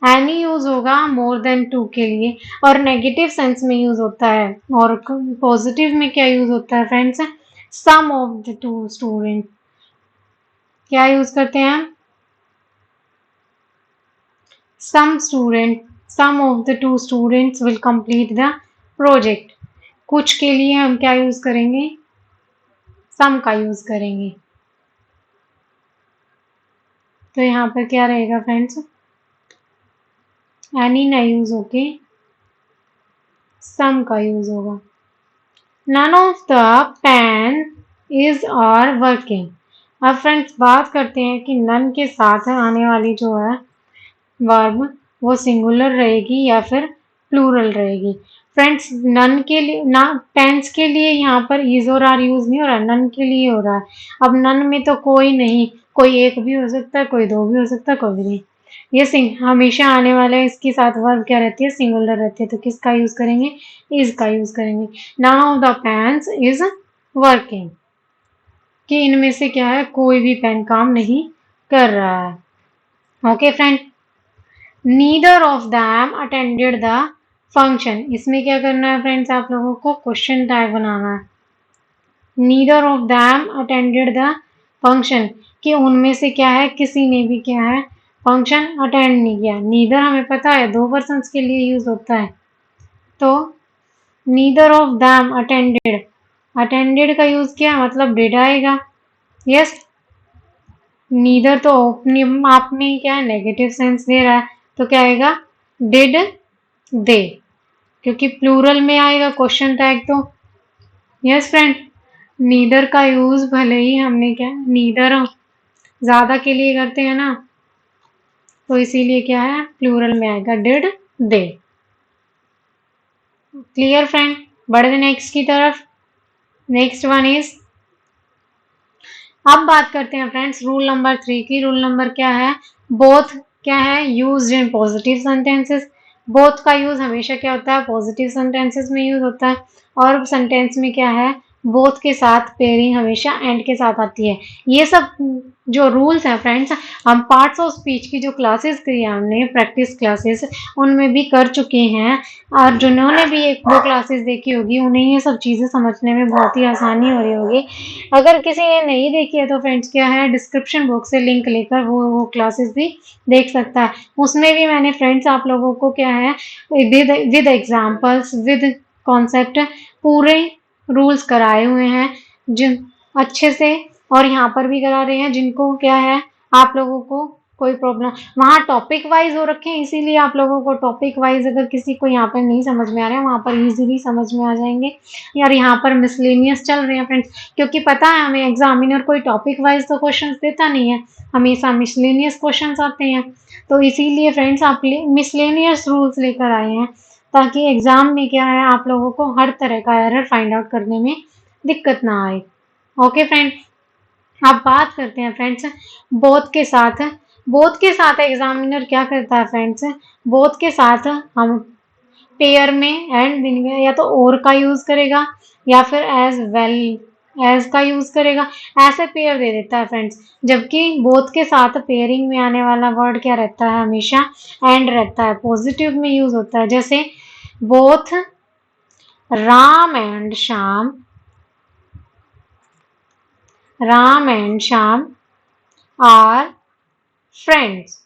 एनी यूज होगा मोर देन टू के लिए और नेगेटिव सेंस में यूज होता है, और पॉजिटिव में क्या यूज होता है friends, some of the two student. क्या यूज करते हैं हम, some student, some of the two students will complete the project। कुछ के लिए हम क्या यूज करेंगे, सम का यूज करेंगे। तो यहाँ पर क्या रहेगा फ्रेंड्स, एनी ना यूज होके सम का यूज होगा। None of the pen is are working. अब फ्रेंड्स बात करते हैं कि नन के साथ आने वाली जो है वर्ब, वो सिंगुलर रहेगी या फिर प्लूरल रहेगी। फ्रेंड्स नन के लिए ना, टेंस के लिए यहाँ पर इज और आर यूज नहीं हो रहा, नन के लिए हो रहा है। अब नन में तो कोई नहीं, कोई एक भी हो सकता है, कोई दो भी हो सकता है, कोई भी नहीं। ये हमेशा आने वाला है, इसके साथ वर्ब क्या रहती है, सिंगुलर रहती है, तो किसका यूज करेंगे, इज का यूज करेंगे। None of the pens is working, कि इनमें से क्या है, कोई भी पेन काम नहीं कर रहा है। Okay friend, neither of them attended the function. इसमें क्या करना है फ्रेंड्स, आप लोगों को क्वेश्चन टाइप बनाना है। Neither of them attended the function, कि उनमें से क्या है, किसी ने भी क्या है फंक्शन अटेंड नहीं किया। नीदर हमें पता है 2 पर्सन्स के लिए यूज होता है, तो neither of them attended, attended का यूज किया मतलब डिड आएगा। यस, नीदर तो अपने आप में ही क्या है नेगेटिव सेंस दे रहा है, तो क्या आएगा डिड दे, क्योंकि प्लूरल में आएगा क्वेश्चन टैग तो। यस फ्रेंड, नीदर का यूज भले ही हमने क्या नीदर ज्यादा के लिए करते हैं ना, तो इसीलिए क्या है प्लूरल में आएगा डिड दे। क्लियर फ्रेंड, बढ़े नेक्स्ट की तरफ। नेक्स्ट वन इज, अब बात करते हैं फ्रेंड्स रूल नंबर 3 की। रूल नंबर क्या है, बोथ क्या है used in positive sentences. Both का यूज हमेशा क्या होता है पॉजिटिव सेंटेंसेस में यूज होता है, और सेंटेंस में क्या है बोथ के साथ पेयरिंग हमेशा एंड के साथ आती है। ये सब जो रूल्स हैं फ्रेंड्स, हम पार्ट्स ऑफ स्पीच की जो क्लासेस की हमने प्रैक्टिस क्लासेस उनमें भी कर चुके हैं, और जिन्होंने भी एक वो क्लासेस देखी होगी उन्हें ये सब चीज़ें समझने में बहुत ही आसानी हो रही होगी। अगर किसी ने नहीं देखी है तो फ्रेंड्स क्या है डिस्क्रिप्शन बॉक्स से लिंक लेकर वो क्लासेस भी देख सकता है। उसमें भी मैंने फ्रेंड्स आप लोगों को क्या है विद एग्जांपल्स विद कॉन्सेप्ट पूरे रूल्स कराए हुए हैं जिन अच्छे से, और यहाँ पर भी करा रहे हैं जिनको क्या है आप लोगों को कोई प्रॉब्लम, वहाँ टॉपिक वाइज हो रखे हैं इसीलिए आप लोगों को टॉपिक वाइज अगर किसी को यहाँ पर नहीं समझ में आ रहा है वहाँ पर इजीली समझ में आ जाएंगे। यार यहाँ पर मिसलेनियस चल रहे हैं फ्रेंड्स, क्योंकि पता है हमें एग्जामिनर कोई टॉपिक वाइज तो क्वेश्चंस देता नहीं है, हमेशा मिसलेनियस क्वेश्चंस आते हैं। तो इसीलिए फ्रेंड्स आप मिसलेनियस रूल्स लेकर आए हैं ताकि एग्जाम में क्या है आप लोगों को हर तरह का एरर फाइंड आउट करने में दिक्कत ना आए। ओके फ्रेंड्स, अब बात करते हैं फ्रेंड्स बोथ के साथ। बोथ के साथ एग्जामिनर क्या करता है फ्रेंड्स, बोथ के साथ हम पेयर में एंड में या तो और का यूज करेगा या फिर एज वेल एज का यूज करेगा, ऐसे पेयर दे देता है फ्रेंड्स। जबकि बोथ के साथ पेयरिंग में आने वाला वर्ड क्या रहता है हमेशा एंड रहता है, पॉजिटिव में यूज होता है। जैसे both Ram and Shyam, Ram and Shyam are friends.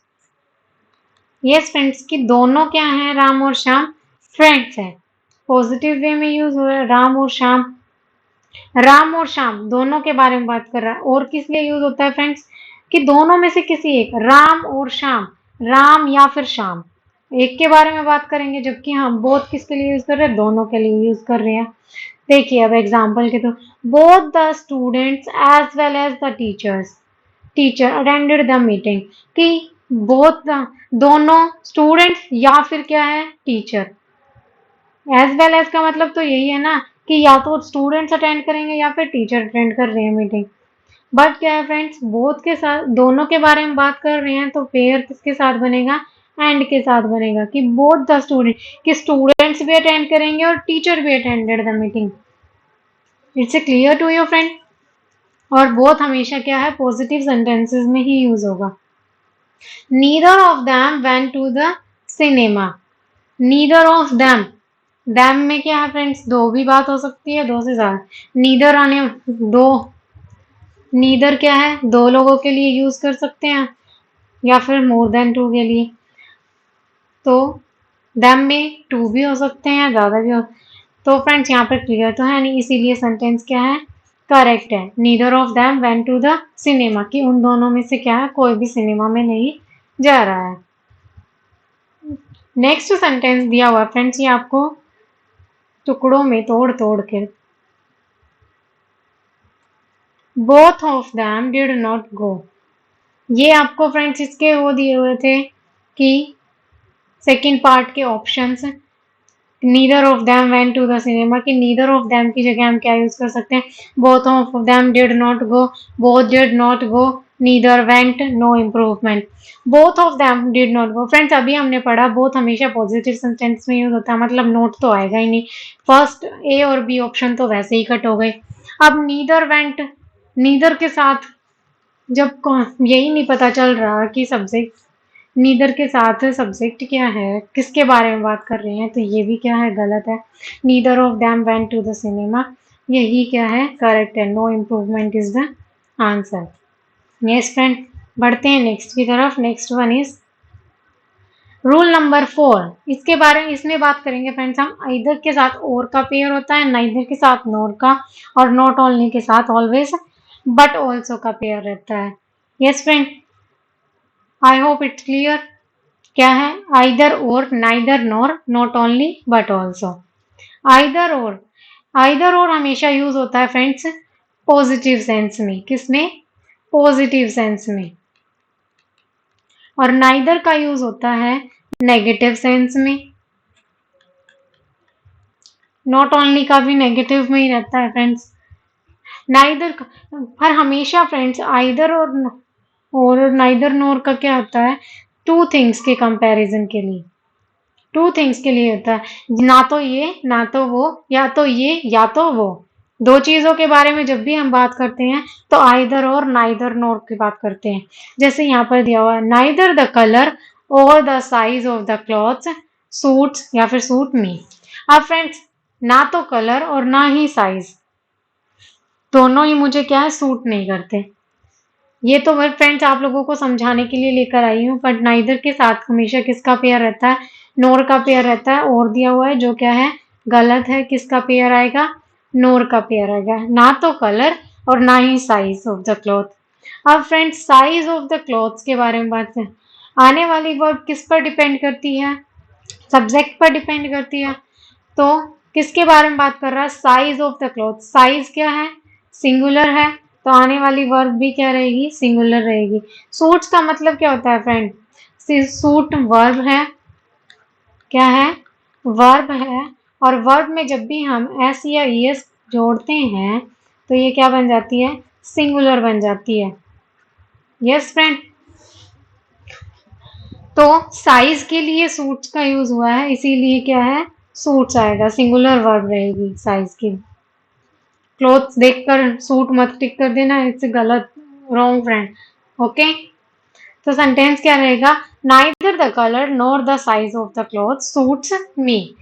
Yes friends, कि दोनों क्या हैं राम और श्याम फ्रेंड्स हैं, पॉजिटिव वे में यूज हो रहा है राम और श्याम। राम और श्याम दोनों के बारे में बात कर रहा है, और किस लिए यूज होता है फ्रेंड्स कि दोनों में से किसी एक, राम और श्याम, राम या फिर श्याम एक के बारे में बात करेंगे, जबकि हम बोथ किसके लिए यूज कर रहे हैं दोनों के लिए यूज कर रहे हैं। देखिए अब एग्जाम्पल के तो both the students as well as the teacher attended the meeting, कि बोथ दोनों स्टूडेंट्स या फिर क्या है टीचर। एज वेल एज का मतलब तो यही है ना कि या तो स्टूडेंट्स अटेंड करेंगे या फिर टीचर अटेंड कर रहे हैं मीटिंग। बट क्या है फ्रेंड्स बोथ के साथ दोनों के बारे में बात कर रहे हैं तो पेयर किसके साथ बनेगा एंड के साथ बनेगा, कि बोथ द स्टूडेंट, कि स्टूडेंट्स भी अटेंड करेंगे और टीचर भी attended the meeting. It's a clear to your friend. और बोथ हमेशा क्या है पॉजिटिव सेंटेंसेस में ही यूज होगा। Neither of them went to the cinema, neither of them, them में क्या है फ्रेंड्स दो भी बात हो सकती है, दो से ज्यादा। नीदर आने दो, नीदर क्या है दो लोगों के लिए यूज कर सकते हैं या फिर मोर देन टू के लिए, तो डैम में टू भी हो सकते हैं ज्यादा भी हो। तो फ्रेंड्स यहाँ पर क्लियर तो है नहीं, इसीलिए सेंटेंस क्या है करेक्ट है। Neither of them went to the cinema, कि उन दोनों में से क्या है कोई भी सिनेमा में नहीं जा रहा है। नेक्स्ट सेंटेंस दिया हुआ फ्रेंड्स ये आपको टुकड़ों में तोड़ तोड़ के, both of them did not go, ये आपको फ्रेंड्स इसके वो दिए हुए थे कि सेकंड पार्ट के options, neither of them went to the cinema, कि नीदर ऑफ दैम की जगह हम क्या यूज कर सकते हैं both of them did not go, both did not go, neither went, no improvement. Both of them did not go friends अभी हमने पढ़ा बोथ हमेशा पॉजिटिव सेंटेंस में यूज होता है, मतलब नोट तो आएगा ही नहीं, फर्स्ट ए और बी ऑप्शन तो वैसे ही कट हो गए। अब नीदर वेंट, नीदर के साथ जब यही नहीं पता चल रहा कि सब्जेक्ट, नीदर के साथ सब्जेक्ट क्या है किसके बारे में बात कर रहे हैं, तो ये भी क्या है गलत है। Neither of them went to the cinema, यही क्या है करेक्ट है, no improvement is the answer. Yes friend, बढ़ते हैं नेक्स्ट की तरफ। Next one is rule number 4। इसके बारे में इसमें बात करेंगे फ्रेंड्स हम। आइदर के साथ और का पेयर होता है, नाइदर के साथ नोर का, और नॉट ओनली के साथ ऑलवेज बट ऑल्सो का पेयर रहता है। Yes friend, I hope it's clear. क्या है? आइदर और, neither nor, not only but also. Either और, आइदर और हमेशा यूज होता है फ्रेंड्स पॉजिटिव सेंस में। किसमें? पॉजिटिव सेंस में। और नाइदर का यूज होता है नेगेटिव सेंस में। नॉट ओनली का भी नेगेटिव में ही रहता है फ्रेंड्स। नाइदर का, पर हमेशा फ्रेंड्स आइदर और नाइदर नोर का क्या होता है? टू थिंग्स के कंपैरिजन के लिए, टू थिंग्स के लिए होता है। ना तो ये ना तो वो, या तो ये या तो वो। दो चीजों के बारे में जब भी हम बात करते हैं तो आइदर और नाइदर नोर की बात करते हैं। जैसे यहाँ पर दिया हुआ है, नाइदर द कलर और the size of the clothes suits, या फिर सूट मी। अब फ्रेंड्स ना तो कलर और ना ही साइज, दोनों ही मुझे क्या है, सूट नहीं करते। ये तो मैं फ्रेंड्स आप लोगों को समझाने के लिए लेकर आई हूँ। बट नाइदर के साथ हमेशा किसका पेयर रहता है? नोर का पेयर रहता है। और दिया हुआ है जो क्या है, गलत है। किसका पेयर आएगा? नोर का पेयर आएगा। ना तो कलर और ना ही साइज ऑफ द क्लॉथ। अब friends size of the clothes के बारे में बात करें, आने वाली वर्ब किस पर डिपेंड करती है? सब्जेक्ट पर डिपेंड करती है। तो किसके बारे में बात कर रहा है? Size of the cloth. Size क्या है? सिंगुलर है, तो आने वाली वर्ब भी क्या रहेगी? सिंगुलर रहेगी। सूट्स का मतलब क्या होता है फ्रेंड? सूट वर्ब है। क्या है? वर्ब है। और वर्ब में जब भी हम एस या ईएस जोड़ते हैं तो ये क्या बन जाती है? सिंगुलर बन जाती है। यस फ्रेंड, तो साइज के लिए सूट्स का यूज हुआ है, इसीलिए क्या है, सूट्स आएगा। सिंगुलर वर्ब रहेगी साइज की। क्लोथ्स देखकर सूट मत टिक कर देना, इट्स गलत, रॉन्ग फ्रेंड। ओके, तो सेंटेंस क्या रहेगा? Neither the colour nor the size of the cloth suits me.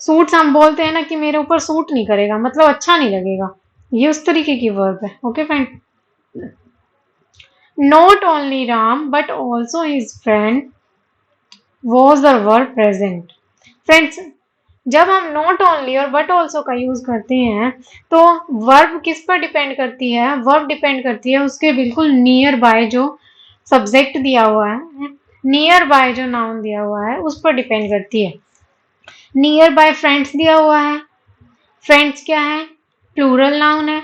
Suits हम बोलते हैं ना कि मेरे ऊपर सूट नहीं करेगा, मतलब अच्छा नहीं लगेगा, ये उस तरीके की वर्ब है। Okay friend, not only Ram but also his friend was the verb present. Friends जब हम नॉट ओनली और बट ऑल्सो का यूज करते हैं तो वर्ब किस पर डिपेंड करती है? वर्ब डिपेंड करती है उसके बिल्कुल नियर बाय जो सब्जेक्ट दिया हुआ है, नियर बाय जो नाउन दिया हुआ है उस पर डिपेंड करती है। नियर बाय फ्रेंड्स दिया हुआ है। फ्रेंड्स क्या है? प्लूरल नाउन है,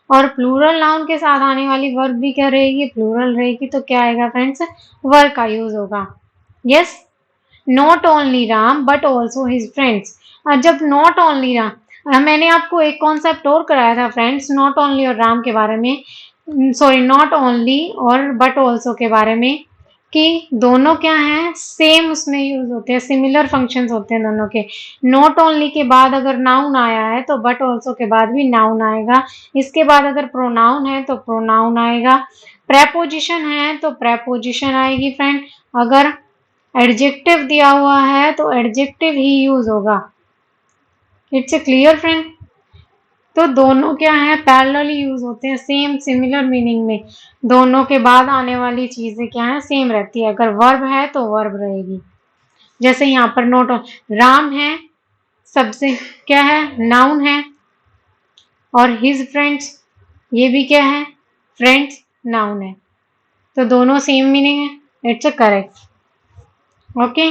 और प्लूरल नाउन के साथ आने वाली वर्ब भी क्या रहेगी? प्लूरल रहेगी। तो क्या आएगा फ्रेंड्स? वर्ब का यूज होगा। Yes, not only Ram but also his friends. जब नॉट ओनली राम, मैंने आपको एक कॉन्सेप्ट और कराया था फ्रेंड्स नॉट ओनली और राम के बारे में, सॉरी नॉट ओनली और बट ऑल्सो के बारे में, कि दोनों क्या हैं, सेम उसमें यूज होते हैं, सिमिलर फंक्शंस होते हैं दोनों के। नॉट ओनली के बाद अगर नाउन आया है तो बट ऑल्सो के बाद भी नाउन आएगा। इसके बाद अगर प्रोनाउन है तो प्रोनाउन आएगा। प्रेपोजिशन है तो प्रेपोजिशन आएगी फ्रेंड। अगर एडजेक्टिव दिया हुआ है तो एडजेक्टिव ही यूज होगा। It's a clear friend. तो दोनों क्या है, पैरेलली यूज होते हैं, सेम सिमिलर मीनिंग में। दोनों के बाद आने वाली चीजें क्या है, सेम रहती है। अगर वर्ब है तो वर्ब रहेगी। जैसे यहाँ पर नोट, राम है सबसे क्या है, नाउन है, और हिज फ्रेंड्स ये भी क्या है, फ्रेंड्स नाउन है। तो दोनों सेम मीनिंग है। It's a correct. Okay,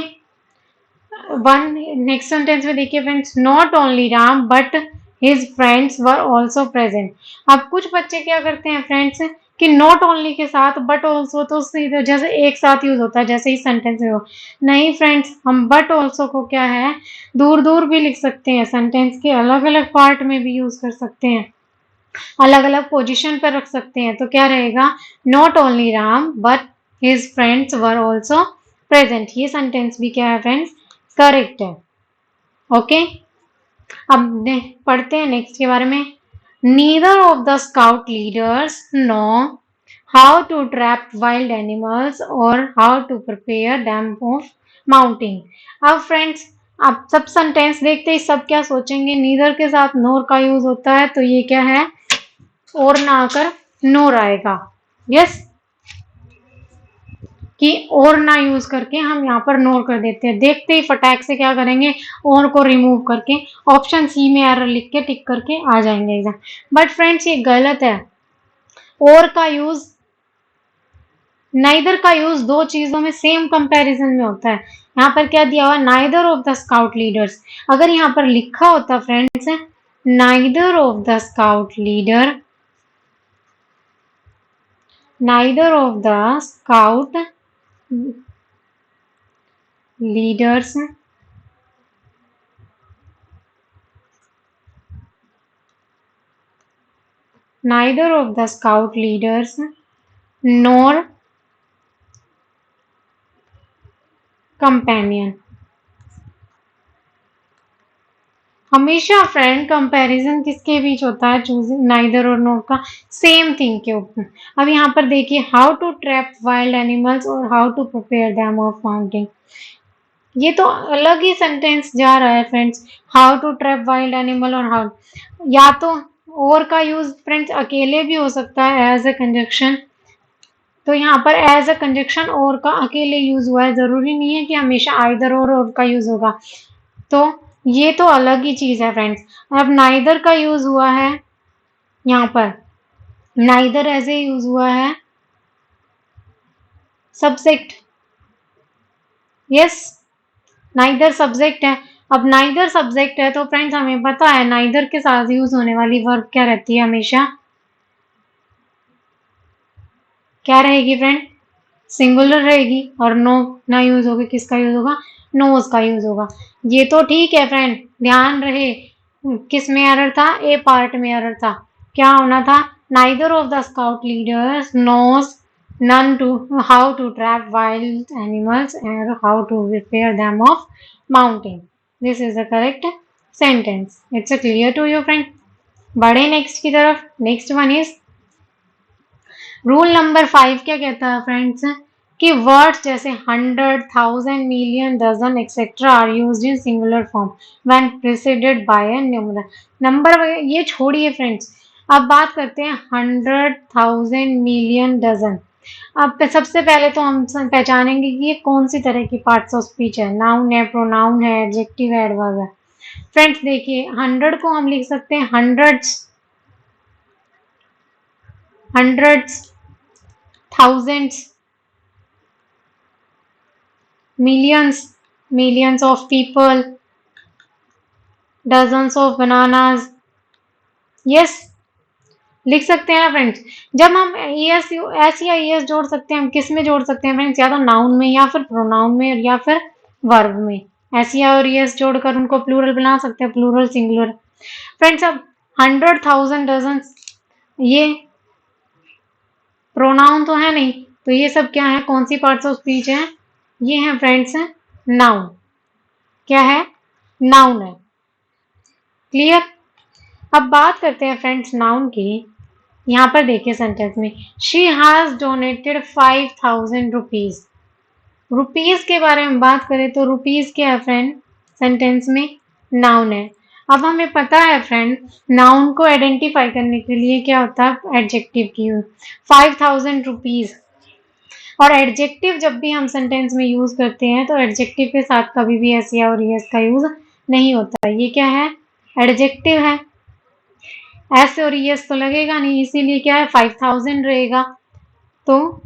one next sentence में देखिए friends, not only Ram but his friends were also present. अब कुछ बच्चे क्या करते हैं फ्रेंड्स कि नॉट ओनली के साथ बट ऑल्सो तो जैसे एक साथ यूज होता है, जैसे ही सेंटेंस में हो। नहीं फ्रेंड्स, हम बट ऑल्सो को क्या है, दूर दूर भी लिख सकते हैं, सेंटेंस के अलग अलग पार्ट में भी यूज कर सकते हैं, अलग अलग पोजिशन पर रख सकते हैं। तो क्या रहेगा, not only Ram but his friends were also present. ये सेंटेंस भी क्या है फ्रेंड्स, करेक्ट है। ओके, अब पढ़ते हैं नेक्स्ट के बारे में। Neither of the scout leaders know how to trap wild animals और how to prepare them for mounting. अब फ्रेंड्स अब सब सेंटेंस देखते ही सब क्या सोचेंगे, नीदर के साथ नोर का यूज होता है, तो ये क्या है, और ना आकर नोर आएगा। यस, कि और ना यूज करके हम यहाँ पर नोर कर देते हैं। देखते ही फटाक से क्या करेंगे, और को रिमूव करके ऑप्शन सी में एरर लिख के टिक करके आ जाएंगे एग्जाम। बट फ्रेंड्स ये गलत है। और का यूज, नाइदर का यूज दो चीजों में सेम कंपैरिजन में होता है। यहाँ पर क्या दिया हुआ, neither of the scout leaders. अगर यहाँ पर लिखा होता friends neither of the scout leader, neither of the scout leaders neither of the scout leaders nor companion। हमेशा फ्रेंड कंपैरिजन किसके बीच होता है, चूजिंग नाइदर और नॉट का सेम थिंग के ऊपर। अब यहाँ पर देखिए, how to trap wild animals और how to prepare them of mounting. ये तो अलग ही सेंटेंस जा रहा है friends. How to trap wild animal और हाउ, या तो और का यूज फ्रेंड्स अकेले भी हो सकता है एज ए कंजक्शन। तो यहाँ पर एज अ कंजक्शन और का अकेले यूज हुआ है, जरूरी नहीं है कि हमेशा आइदर और का यूज होगा। तो ये तो अलग ही चीज है फ्रेंड्स। अब नाइदर का यूज हुआ है, यहाँ पर नाइदर एज ए यूज हुआ है सब्जेक्ट। यस, नाइदर सब्जेक्ट है। अब नाइदर सब्जेक्ट है तो फ्रेंड्स हमें पता है नाइदर के साथ यूज होने वाली वर्ब क्या रहती है, हमेशा क्या रहेगी फ्रेंड, सिंगुलर रहेगी। और नो ना यूज होगी, किसका यूज होगा, नोज का यूज होगा। ये तो ठीक है फ्रेंड, ध्यान रहे किस में एरर था, ए पार्ट में एरर था। क्या होना था, neither of the scout leaders knows none to how to trap wild animals and how to prepare them of mountain। this is the correct sentence। it's a clear to you friend। बढ़े next की तरफ। Next one is rule number 5। क्या कहता है friends, कि words जैसे 100,000 million dozen etcetera are used in singular form when preceded by a numeral number. ये छोड़िए फ्रेंड्स, अब बात करते हैं 100,000 मिलियन डजन। अब सबसे पहले तो हम पहचानेंगे कि ये कौन सी तरह की पार्ट्स ऑफ स्पीच है, नाउन है, प्रोनाउन है, एडजेक्टिव है, एडवर्ब है। फ्रेंड्स देखिए, 100 को हम लिख सकते हैं hundreds, hundreds, thousands, millions, millions of people, dozens of bananas। yes, लिख सकते हैं ना फ्रेंड्स। जब हम एस एस या एस जोड़ सकते हैं, हम किस में जोड़ सकते हैं फ्रेंड्स, या तो नाउन में या फिर प्रोनाउन में या फिर वर्ब में। एस या और एस जोड़कर उनको प्लूरल बना सकते हैं, प्लूरल सिंगुलर। फ्रेंड्स अब 100,000 डजन, ये प्रोनाउन तो है नहीं, तो ये सब क्या है, कौन सी पार्ट्स ऑफ स्पीच है, ये है फ्रेंड्स नाउन। क्या है, नाउन है। क्लियर। अब बात करते हैं फ्रेंड्स नाउन की। यहाँ पर देखिए सेंटेंस में, she has donated 5,000 rupees. Rupees के बारे में बात करें तो रुपीज क्या है फ्रेंड, सेंटेंस में नाउन है। अब हमें पता है फ्रेंड, नाउन को आइडेंटिफाई करने के लिए क्या होता है, एडजेक्टिव की यूज। 5,000 रुपीज, और एडजेक्टिव जब भी हम सेंटेंस में यूज करते हैं तो एडजेक्टिव के साथ कभी भी एस या और एस का यूज नहीं होता। ये क्या है, एडजेक्टिव है, एस और एस तो लगेगा नहीं, इसीलिए क्या है 5,000 रहेगा। तो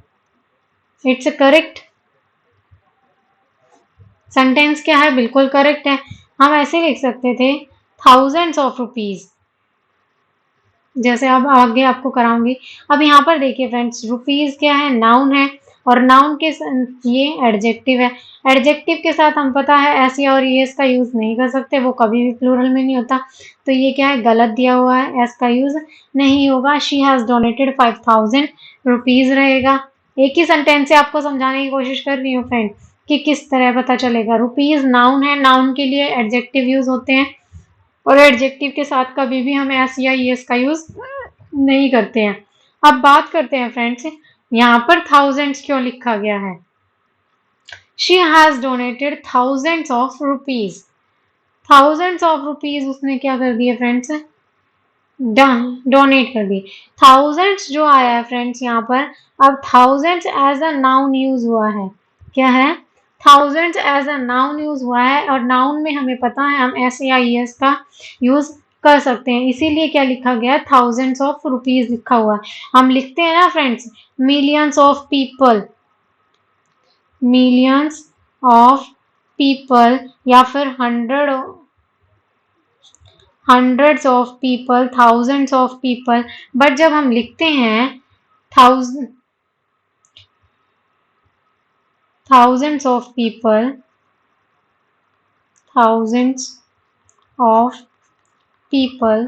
इट्स करेक्ट सेंटेंस, क्या है, बिल्कुल करेक्ट है। हम ऐसे लिख सकते थे थाउजेंड्स ऑफ रुपीज, जैसे अब आगे आपको कराऊंगी। अब यहाँ पर देखिए फ्रेंड्स, रुपीज क्या है, नाउन है, और नाउन के ये एडजेक्टिव है। एडजेक्टिव के साथ हम पता है एस या और एस का यूज नहीं कर सकते, वो कभी भी प्लूरल में नहीं होता। तो ये क्या है, गलत दिया हुआ है, एस का यूज नहीं होगा। शी हैज डोनेटेड 5,000 रुपीज रहेगा। एक ही सेंटेंस से आपको समझाने की कोशिश कर रही हूँ फ्रेंड, कि किस तरह पता चलेगा। रुपीज नाउन है, नाउन के लिए एडजेक्टिव यूज होते हैं, और एडजेक्टिव के साथ कभी भी हम एस या एस का यूज नहीं करते हैं। अब बात करते हैं फ्रेंड्स, यहाँ पर थाउजेंड्स क्यों लिखा गया है। She has donated thousands of rupees. Thousands of rupees उसने क्या कर दिए फ्रेंड्स, डोनेट कर दिए। थाउजेंड्स जो आया है फ्रेंड्स यहाँ पर, अब thousands as a noun use हुआ है। क्या है? Thousands as a noun use हुआ है, और नाउन में हमें पता है हम एस या ई एस का यूज कर सकते हैं, इसीलिए क्या लिखा गया है? थाउजेंड्स ऑफ रुपीज लिखा हुआ है। हम लिखते हैं ना friends millions of people, millions of people, या फिर hundreds of people, thousands of people, but जब हम लिखते हैं thousand thousands of people, thousands of people,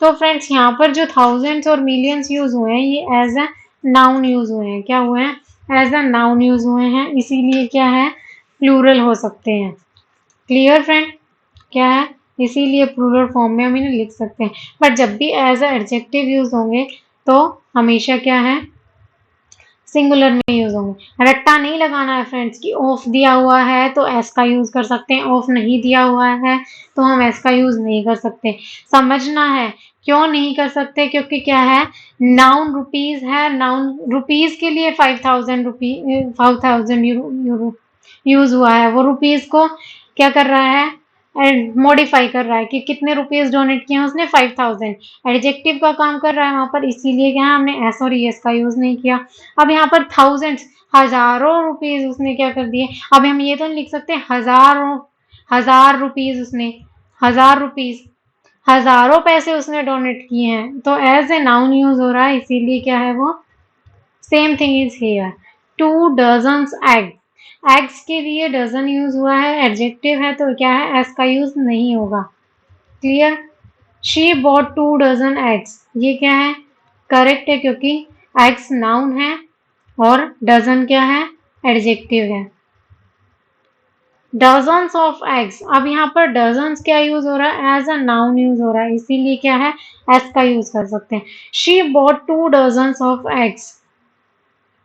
तो फ्रेंड्स यहाँ पर जो थाउजेंड्स और मिलियंस यूज हुए हैं ये एज अ नाउन यूज हुए हैं। क्या हुए हैं? एज अ नाउन यूज हुए हैं, इसीलिए क्या है? प्लूरल हो सकते हैं। Clear friend? क्या है? इसीलिए प्लूरल फॉर्म में हम इन्हें लिख सकते हैं, बट जब भी एज अ एडजेक्टिव यूज होंगे तो हमेशा क्या है? सिंगुलर में यूज होंगे। रट्टा नहीं लगाना है फ्रेंड्स कि ऑफ दिया हुआ है तो एस का यूज कर सकते हैं, ऑफ नहीं दिया हुआ है तो हम एस का यूज नहीं कर सकते। समझना है क्यों नहीं कर सकते, क्योंकि क्या है? नाउन रुपीज है, नाउन रुपीज के लिए 5,000 यूरो यूज हुआ है, वो रुपीज को क्या कर रहा है? एंड मॉडिफाई कर रहा है कि कितने रुपीज डोनेट किए हैं उसने? 5,000। एडजेक्टिव का काम कर रहा है वहां पर, इसीलिए क्या है? हमने एस और एस का यूज नहीं किया। अब यहाँ पर थाउजेंड्स, हजारों रुपीज उसने क्या कर दिए। अब हम ये तो नहीं लिख सकते हजारों, हजार रुपीज उसने, हजार रुपीज, हजारों पैसे उसने डोनेट किए हैं, तो एज ए नाउन यूज हो रहा है, इसीलिए क्या है वो? Same thing is here. 2 dozens egg, eggs के लिए डजन यूज हुआ है, एडजेक्टिव है तो क्या है? एस का यूज नहीं होगा। Clear? She bought 2 dozen eggs, ये क्या है? करेक्ट है, क्योंकि एग्स नाउन है और डजन क्या है? एडजेक्टिव है। डजन्स ऑफ एग्स, अब यहाँ पर डजन्स क्या यूज हो रहा है? एज अ नाउन यूज हो रहा है, इसीलिए क्या है? एस का यूज कर सकते हैं। She bought 2 dozens of eggs,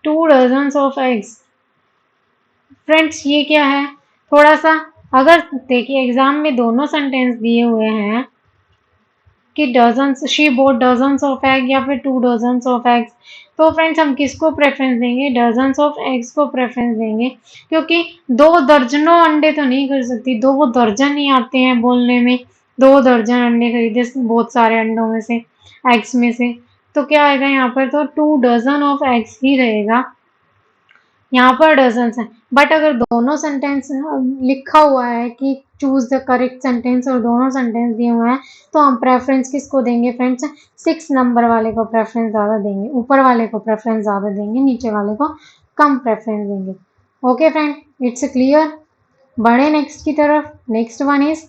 2 dozens of eggs. Friends ये क्या है? थोड़ा सा, अगर देखिए एग्जाम में दोनों सेंटेंस दिए हुए हैं कि dozens, she boat dozens of egg या फिर 2 डजन्स ऑफ एग्स, तो फ्रेंड्स हम किसको प्रेफरेंस देंगे? डजन्स ऑफ एग्स को प्रेफरेंस देंगे, क्योंकि 2 दर्जनों अंडे तो नहीं कर सकती, 2 दर्जन ही आते हैं बोलने में। 2 दर्जन अंडे खरीदे बहुत सारे अंडों में से, एग्स में से, तो क्या आएगा यहाँ पर? तो 2 डजन ऑफ एग्स ही रहेगा। यहाँ पर डजन्स है, बट अगर दोनों सेंटेंस लिखा हुआ है कि चूज द करेक्ट सेंटेंस और दोनों सेंटेंस दिए हुए हैं, तो हम प्रेफरेंस किसको देंगे फ्रेंड्स? 6 नंबर वाले को प्रेफरेंस ज़्यादा देंगे, ऊपर वाले को प्रेफरेंस ज़्यादा देंगे, नीचे वाले को कम प्रेफरेंस देंगे। Okay friend, it's clear? बढ़े नेक्स्ट की तरफ। नेक्स्ट वन इज,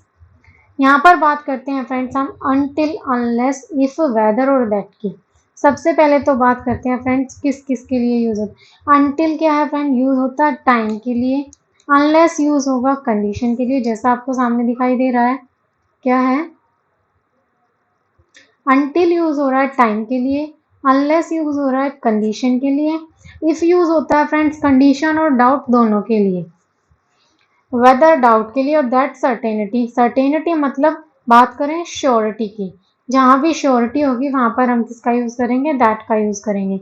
यहाँ पर बात करते हैं फ्रेंड्स हम अनटिल, अनलेस, इफ, वेदर और दैट की। सबसे पहले तो बात करते हैं फ्रेंड्स किस किस के लिए यूज होता है। अनटिल क्या है फ्रेंड? यूज होता है टाइम के लिए। अनलेस यूज होगा कंडीशन के लिए, जैसा आपको सामने दिखाई दे रहा है। क्या है? अनटिल यूज हो रहा है टाइम के लिए, अनलेस यूज हो रहा है कंडीशन के लिए, इफ यूज होता है फ्रेंड्स कंडीशन और डाउट दोनों के लिए। वेदर डाउट के लिए, और दैट सर्टेनिटी, सर्टेनिटी मतलब बात करें श्योरिटी की, जहां भी श्योरिटी होगी वहां पर हम किसका यूज करेंगे? दैट का यूज करेंगे।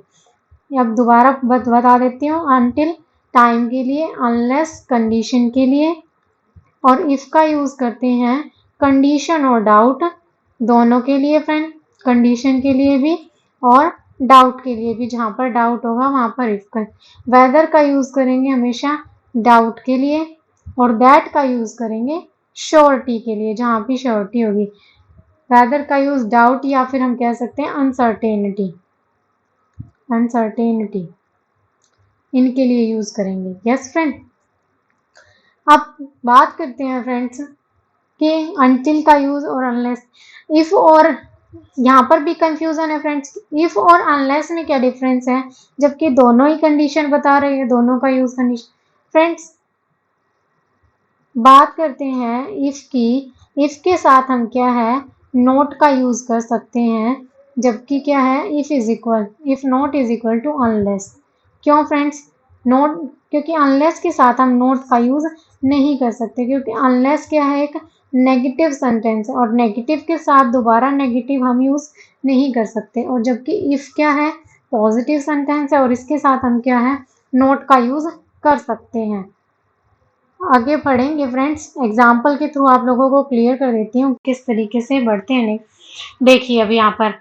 अब दोबारा बता देती हूँ, अनटिल टाइम के लिए, अनलेस कंडीशन के लिए, और इफ का यूज करते हैं कंडीशन और डाउट दोनों के लिए फ्रेंड, कंडीशन के लिए भी और डाउट के लिए भी, जहां पर डाउट होगा वहां पर इफ का। वेदर का यूज करेंगे हमेशा डाउट के लिए, और दैट का यूज करेंगे श्योरिटी के लिए, जहां भी श्योरिटी होगी। वेदर का यूज डाउट, या फिर हम कह सकते हैं अनसर्टेनिटी, अनसर्टेनिटी इनके लिए यूज करेंगे। यस फ्रेंड, अब बात करते हैं फ्रेंड्स कि अनटिल का यूज और अनलेस, इफ और, यहाँ पर भी कंफ्यूजन है फ्रेंड्स, इफ और अनलेस में क्या डिफरेंस है, जबकि दोनों ही कंडीशन बता रही है, दोनों का यूज कंडीशन। फ्रेंड्स बात करते हैं इफ की, इफ के साथ हम क्या है? नोट का यूज कर सकते हैं, जबकि क्या है? If is equal, if not is equal to unless. क्यों फ्रेंड्स? नोट, क्योंकि अनलेस के साथ हम नोट का यूज नहीं कर सकते, क्योंकि अनलेस क्या है? एक नेगेटिव सेंटेंस है, और नेगेटिव के साथ दोबारा नेगेटिव हम यूज नहीं कर सकते। और जबकि इफ क्या है, पॉजिटिव सेंटेंस है और इसके साथ हम क्या है, नॉट का यूज कर सकते हैं। आगे पढ़ेंगे फ्रेंड्स, एग्जाम्पल के थ्रू आप लोगों को क्लियर कर देती हूँ किस तरीके से बढ़ते हैं। देखिए अभी यहाँ पर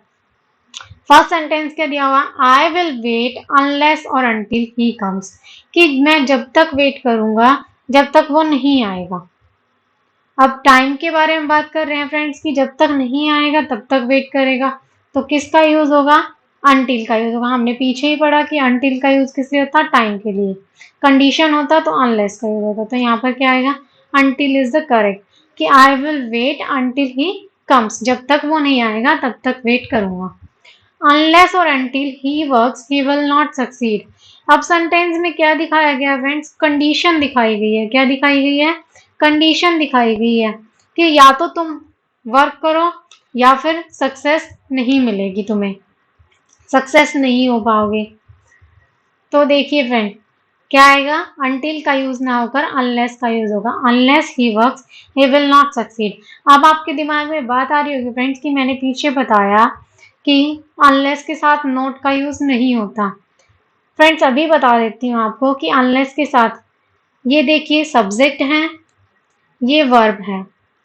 फर्स्ट सेंटेंस क्या दिया हुआ, आई विल वेट अनलेस और अनटिल ही कम्स, कि मैं जब तक वेट करूंगा जब तक वो नहीं आएगा। अब टाइम के बारे में बात कर रहे हैं फ्रेंड्स कि जब तक नहीं आएगा तब तक वेट करेगा, तो किसका यूज होगा, अनटिल का यूज होगा। हमने पीछे ही पढ़ा कि अनटिल का यूज किस लिए होता है, टाइम के लिए। कंडीशन होता तो अनलेस का यूज होता। तो यहाँ पर क्या आएगा, अनटिल इज द करेक्ट, कि I will wait until he comes, जब तक वो नहीं आएगा तब तक वेट करूंगा। अनलेस और until he works he will not succeed. अब सेंटेंस में क्या दिखाया गया फ्रेंड्स, कंडीशन दिखाई गई है। क्या दिखाई गई है, कंडीशन दिखाई गई है कि या तो तुम वर्क करो या फिर सक्सेस नहीं मिलेगी, तुम्हें सक्सेस नहीं हो पाओगे। तो देखिए फ्रेंड क्या आएगा, अनटिल का यूज ना होकर अनलेस का यूज होगा। Unless he works he will not succeed. अब आपके दिमाग में बात आ रही होगी फ्रेंड्स कि मैंने पीछे बताया कि अनलेस के साथ नॉट का यूज नहीं होता। फ्रेंड्स अभी बता देती हूँ आपको कि अनलेस के साथ ये देखिए सब्जेक्ट है, ये वर्ब है,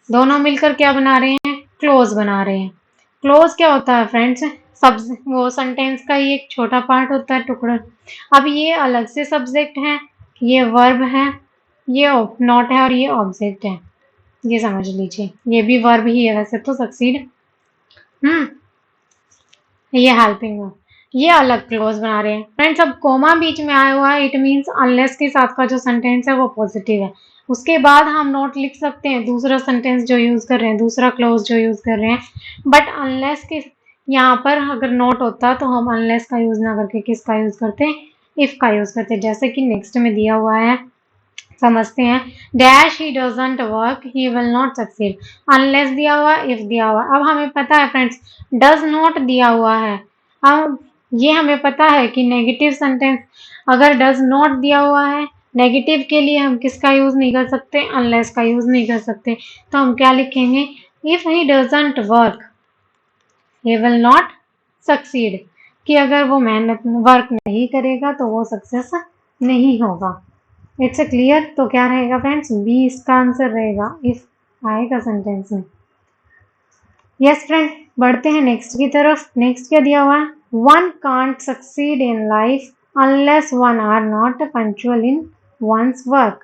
दोनों मिलकर क्या बना रहे हैं, क्लोज बना रहे हैं। क्लोज क्या होता है फ्रेंड्स, सब वो सेंटेंस का ही एक छोटा पार्ट होता है, टुकड़ा। अब ये अलग से सब्जेक्ट है, ये वर्ब है, ये नॉट है और ये ऑब्जेक्ट है। ये समझ लीजिए ये भी वर्ब ही है वैसे तो, सक्सीड। ये हेल्पिंग वर्ब, ये अलग क्लोज बना रहे हैं फ्रेंड्स। अब कोमा बीच में आया हुआ है, इट मीन्स अनलेस के साथ का जो सेंटेंस है वो पॉजिटिव है। उसके बाद हम नोट लिख सकते हैं, दूसरा सेंटेंस जो यूज कर रहे हैं, दूसरा क्लोज जो यूज कर रहे हैं। बट अनलेस के यहाँ पर अगर नोट होता तो हम अनलेस का यूज ना करके किसका यूज करते, इफ का यूज करते। जैसे कि नेक्स्ट में दिया हुआ है, समझते हैं। Dash he doesn't work he will not succeed. Unless दिया हुआ, इफ दिया हुआ। अब हमें पता है फ्रेंड्स डज नॉट दिया हुआ है। अब ये हमें पता है कि नेगेटिव सेंटेंस अगर डज नॉट दिया हुआ है, नेगेटिव के लिए हम किसका यूज नहीं कर सकते, अनलेस का यूज नहीं कर सकते। तो हम क्या लिखेंगे, if he doesn't work he will not succeed, कि अगर वो मेहनत वर्क नहीं करेगा तो वो सक्सेस नहीं होगा। It's a clear. तो क्या रहेगा फ्रेंड्स, बी इसका आंसर रहेगा, इफ आएगा सेंटेंस में। यस फ्रेंड, बढ़ते हैं नेक्स्ट की तरफ। नेक्स्ट क्या दिया हुआ है, one can't succeed in life unless one are not punctual in one's work.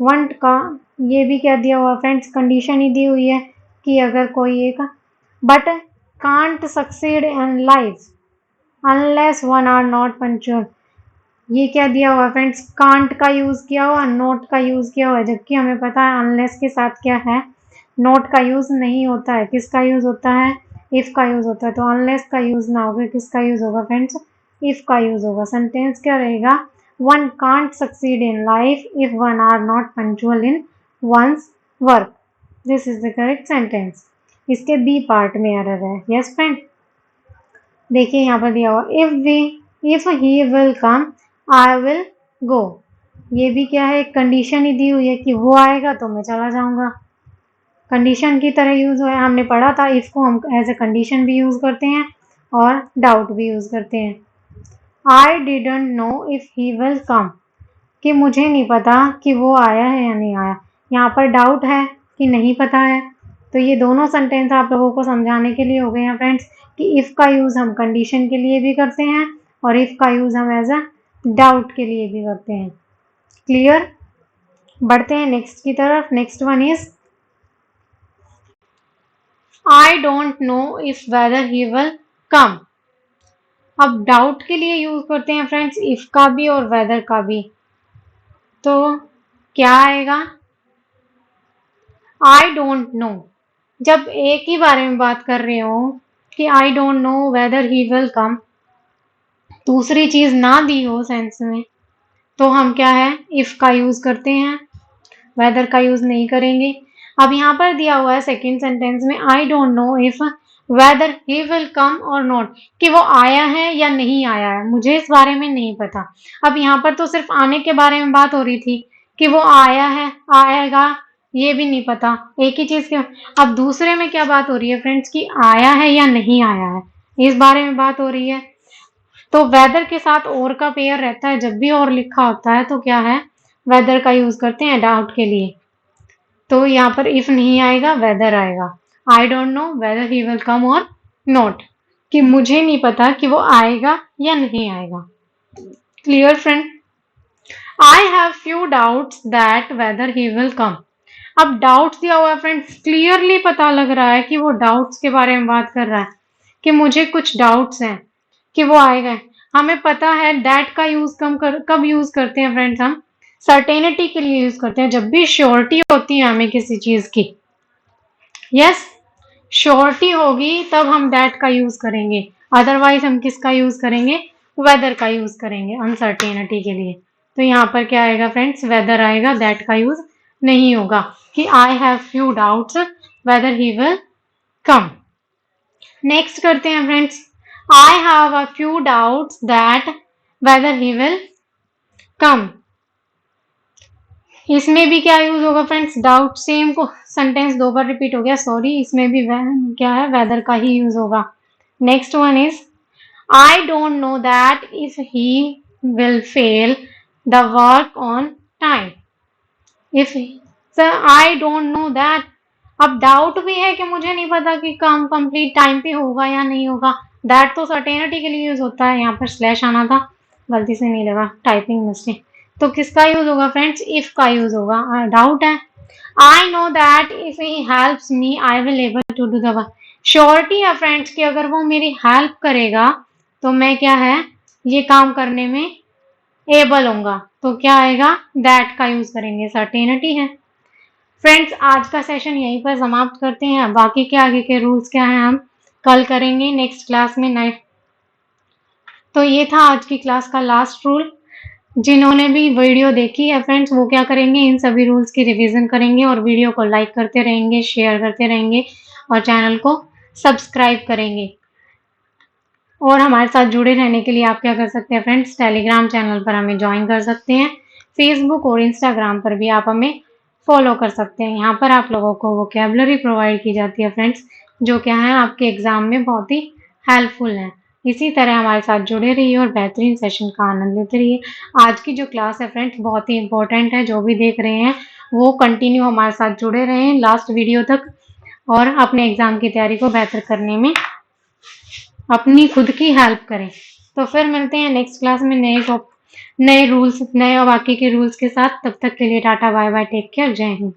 One का ये भी क्या दिया हुआ फ्रेंड्स, कंडीशन ही दी हुई है कि अगर कोई एक, but can't succeed in life unless one are not punctual. ये क्या दिया हुआ फ्रेंड्स, कांट का यूज किया हुआ, नोट का यूज किया हुआ, जबकि हमें पता है अनलेस के साथ क्या है, नोट का यूज नहीं होता है। किसका यूज होता है, इफ का यूज होता है। तो अनलेस का यूज ना होगा, किसका यूज होगा फ्रेंड्स, इफ का यूज होगा। सेंटेंस क्या रहेगा, one can't succeed in life if one are not punctual in one's work. This is the correct sentence. इसके बी पार्ट में एरर है। यस फ्रेंड, देखिए यहाँ पर दिया हुआ, if he will come I will go. ये भी क्या है, एक कंडीशन ही दी हुई है कि वो आएगा तो मैं चला जाऊंगा। कंडीशन की तरह यूज हुआ है। हमने पढ़ा था इफ को हम एज ए कंडीशन भी यूज करते हैं और डाउट भी यूज करते हैं। I didn't know if he will कम, कि मुझे नहीं पता कि वो आया है या नहीं आया। यहाँ पर डाउट है कि नहीं पता है। तो ये दोनों सेंटेंस आप लोगों को समझाने के लिए हो गए हैं फ्रेंड्स कि इफ का यूज हम कंडीशन के लिए भी करते हैं और इफ का यूज हम एज अ डाउट के लिए भी करते हैं। क्लियर। बढ़ते हैं नेक्स्ट की तरफ। Next one is I don't know if weather he will कम। अब डाउट के लिए यूज करते हैं फ्रेंड्स इफ का भी और वेदर का भी। तो क्या आएगा, आई डोंट नो। जब एक ही बारे में बात कर रहे हो कि I don't know whether he will कम, दूसरी चीज ना दी हो सेंस में, तो हम क्या है, इफ का यूज करते हैं, वेदर का यूज नहीं करेंगे। अब यहाँ पर दिया हुआ है सेकेंड सेंटेंस में, I don't know if weather he will कम और नॉट, कि वो आया है या नहीं आया है, मुझे इस बारे में नहीं पता। अब यहाँ पर तो सिर्फ आने के बारे में बात हो रही थी कि वो आया है, आएगा ये भी नहीं पता। एक ही चीज के अब दूसरे में क्या बात हो रही है फ्रेंड्स कि आया है या नहीं आया है, इस बारे में बात हो रही है। तो वेदर के साथ और का पेयर रहता है, जब भी और लिखा होता है तो क्या है, वेदर का यूज करते हैं डाउट के लिए। तो यहाँ पर इफ नहीं आएगा, वेदर आएगा। I don't know whether he will कम और नॉट, कि मुझे नहीं पता कि वो आएगा या नहीं आएगा। Clear friend? I have few doubts that whether he will कम। अब डाउट्स दिया हुआ है फ्रेंड्स, क्लियरली पता लग रहा है कि वो डाउट्स के बारे में बात कर रहा है, कि मुझे कुछ डाउट्स हैं कि वो आएगा। हमें पता है दैट का यूज कब यूज करते हैं फ्रेंड्स, हम सर्टेनिटी के लिए यूज करते हैं, जब भी श्योरिटी होती है हमें किसी चीज की। यस, श्योरिटी होगी तब हम दैट का यूज करेंगे, अदरवाइज हम किसका यूज करेंगे, वेदर का यूज करेंगे अनसर्टेनिटी के लिए। तो यहाँ पर क्या आएगा फ्रेंड्स, वेदर आएगा, दैट का यूज नहीं होगा कि I have few doubts weather he will come. Next करते हैं friends, I have a few doubts that whether he will कम। इसमें भी क्या यूज होगा फ्रेंड्स, डाउट, सेम को सेंटेंस दो बार रिपीट हो गया, सॉरी, इसमें भी क्या है, वेदर का ही यूज होगा। Next one is I don't know that if he will fail the work on time. If I don't know that, अब डाउट भी है कि मुझे नहीं पता कि काम कंप्लीट टाइम पे होगा या नहीं होगा। दैट तो सर्टेनिटी के लिए यूज होता है, यहाँ पर स्लैश आना था, गलती से नहीं लगा, टाइपिंग मिस्टेक। तो किसका यूज होगा फ्रेंड्स, इफ का यूज होगा। डाउट है, I know that if he helps me I will able to do the work. Surety है फ्रेंड्स कि अगर वो मेरी हेल्प करेगा तो मैं क्या है, ये काम करने में एबल होऊंगा। तो क्या आएगा, दैट का यूज करेंगे, सर्टेनिटी है। फ्रेंड्स, आज का सेशन यहीं पर समाप्त करते हैं, बाकी के आगे के रूल्स क्या हैं हम कल करेंगे नेक्स्ट क्लास में नए। तो ये था आज की क्लास का लास्ट रूल। जिन्होंने भी वीडियो देखी है फ्रेंड्स, वो क्या करेंगे, इन सभी रूल्स की रिवीजन करेंगे और वीडियो को लाइक करते रहेंगे, शेयर करते रहेंगे और चैनल को सब्सक्राइब करेंगे। और हमारे साथ जुड़े रहने के लिए आप क्या कर सकते हैं फ्रेंड्स, टेलीग्राम चैनल पर हमें ज्वाइन कर सकते हैं, फेसबुक और इंस्टाग्राम पर भी आप हमें फॉलो कर सकते हैं। यहाँ पर आप लोगों को वोकैबुलरी प्रोवाइड की जाती है फ्रेंड्स, जो क्या है आपके एग्जाम में बहुत ही हेल्पफुल है। इसी तरह हमारे साथ जुड़े रहिए और बेहतरीन सेशन का आनंद लेते रहिए। आज की जो क्लास है फ्रेंड्स बहुत ही इंपॉर्टेंट है, जो भी देख रहे हैं वो कंटिन्यू हमारे साथ जुड़े रहें लास्ट वीडियो तक और अपने एग्जाम की तैयारी को बेहतर करने में अपनी खुद की हेल्प करें। तो फिर मिलते हैं नेक्स्ट क्लास में नए रूल्स, नए और बाकी के रूल्स के साथ। तब तक के लिए tata, bye bye, take care, जय हिंद।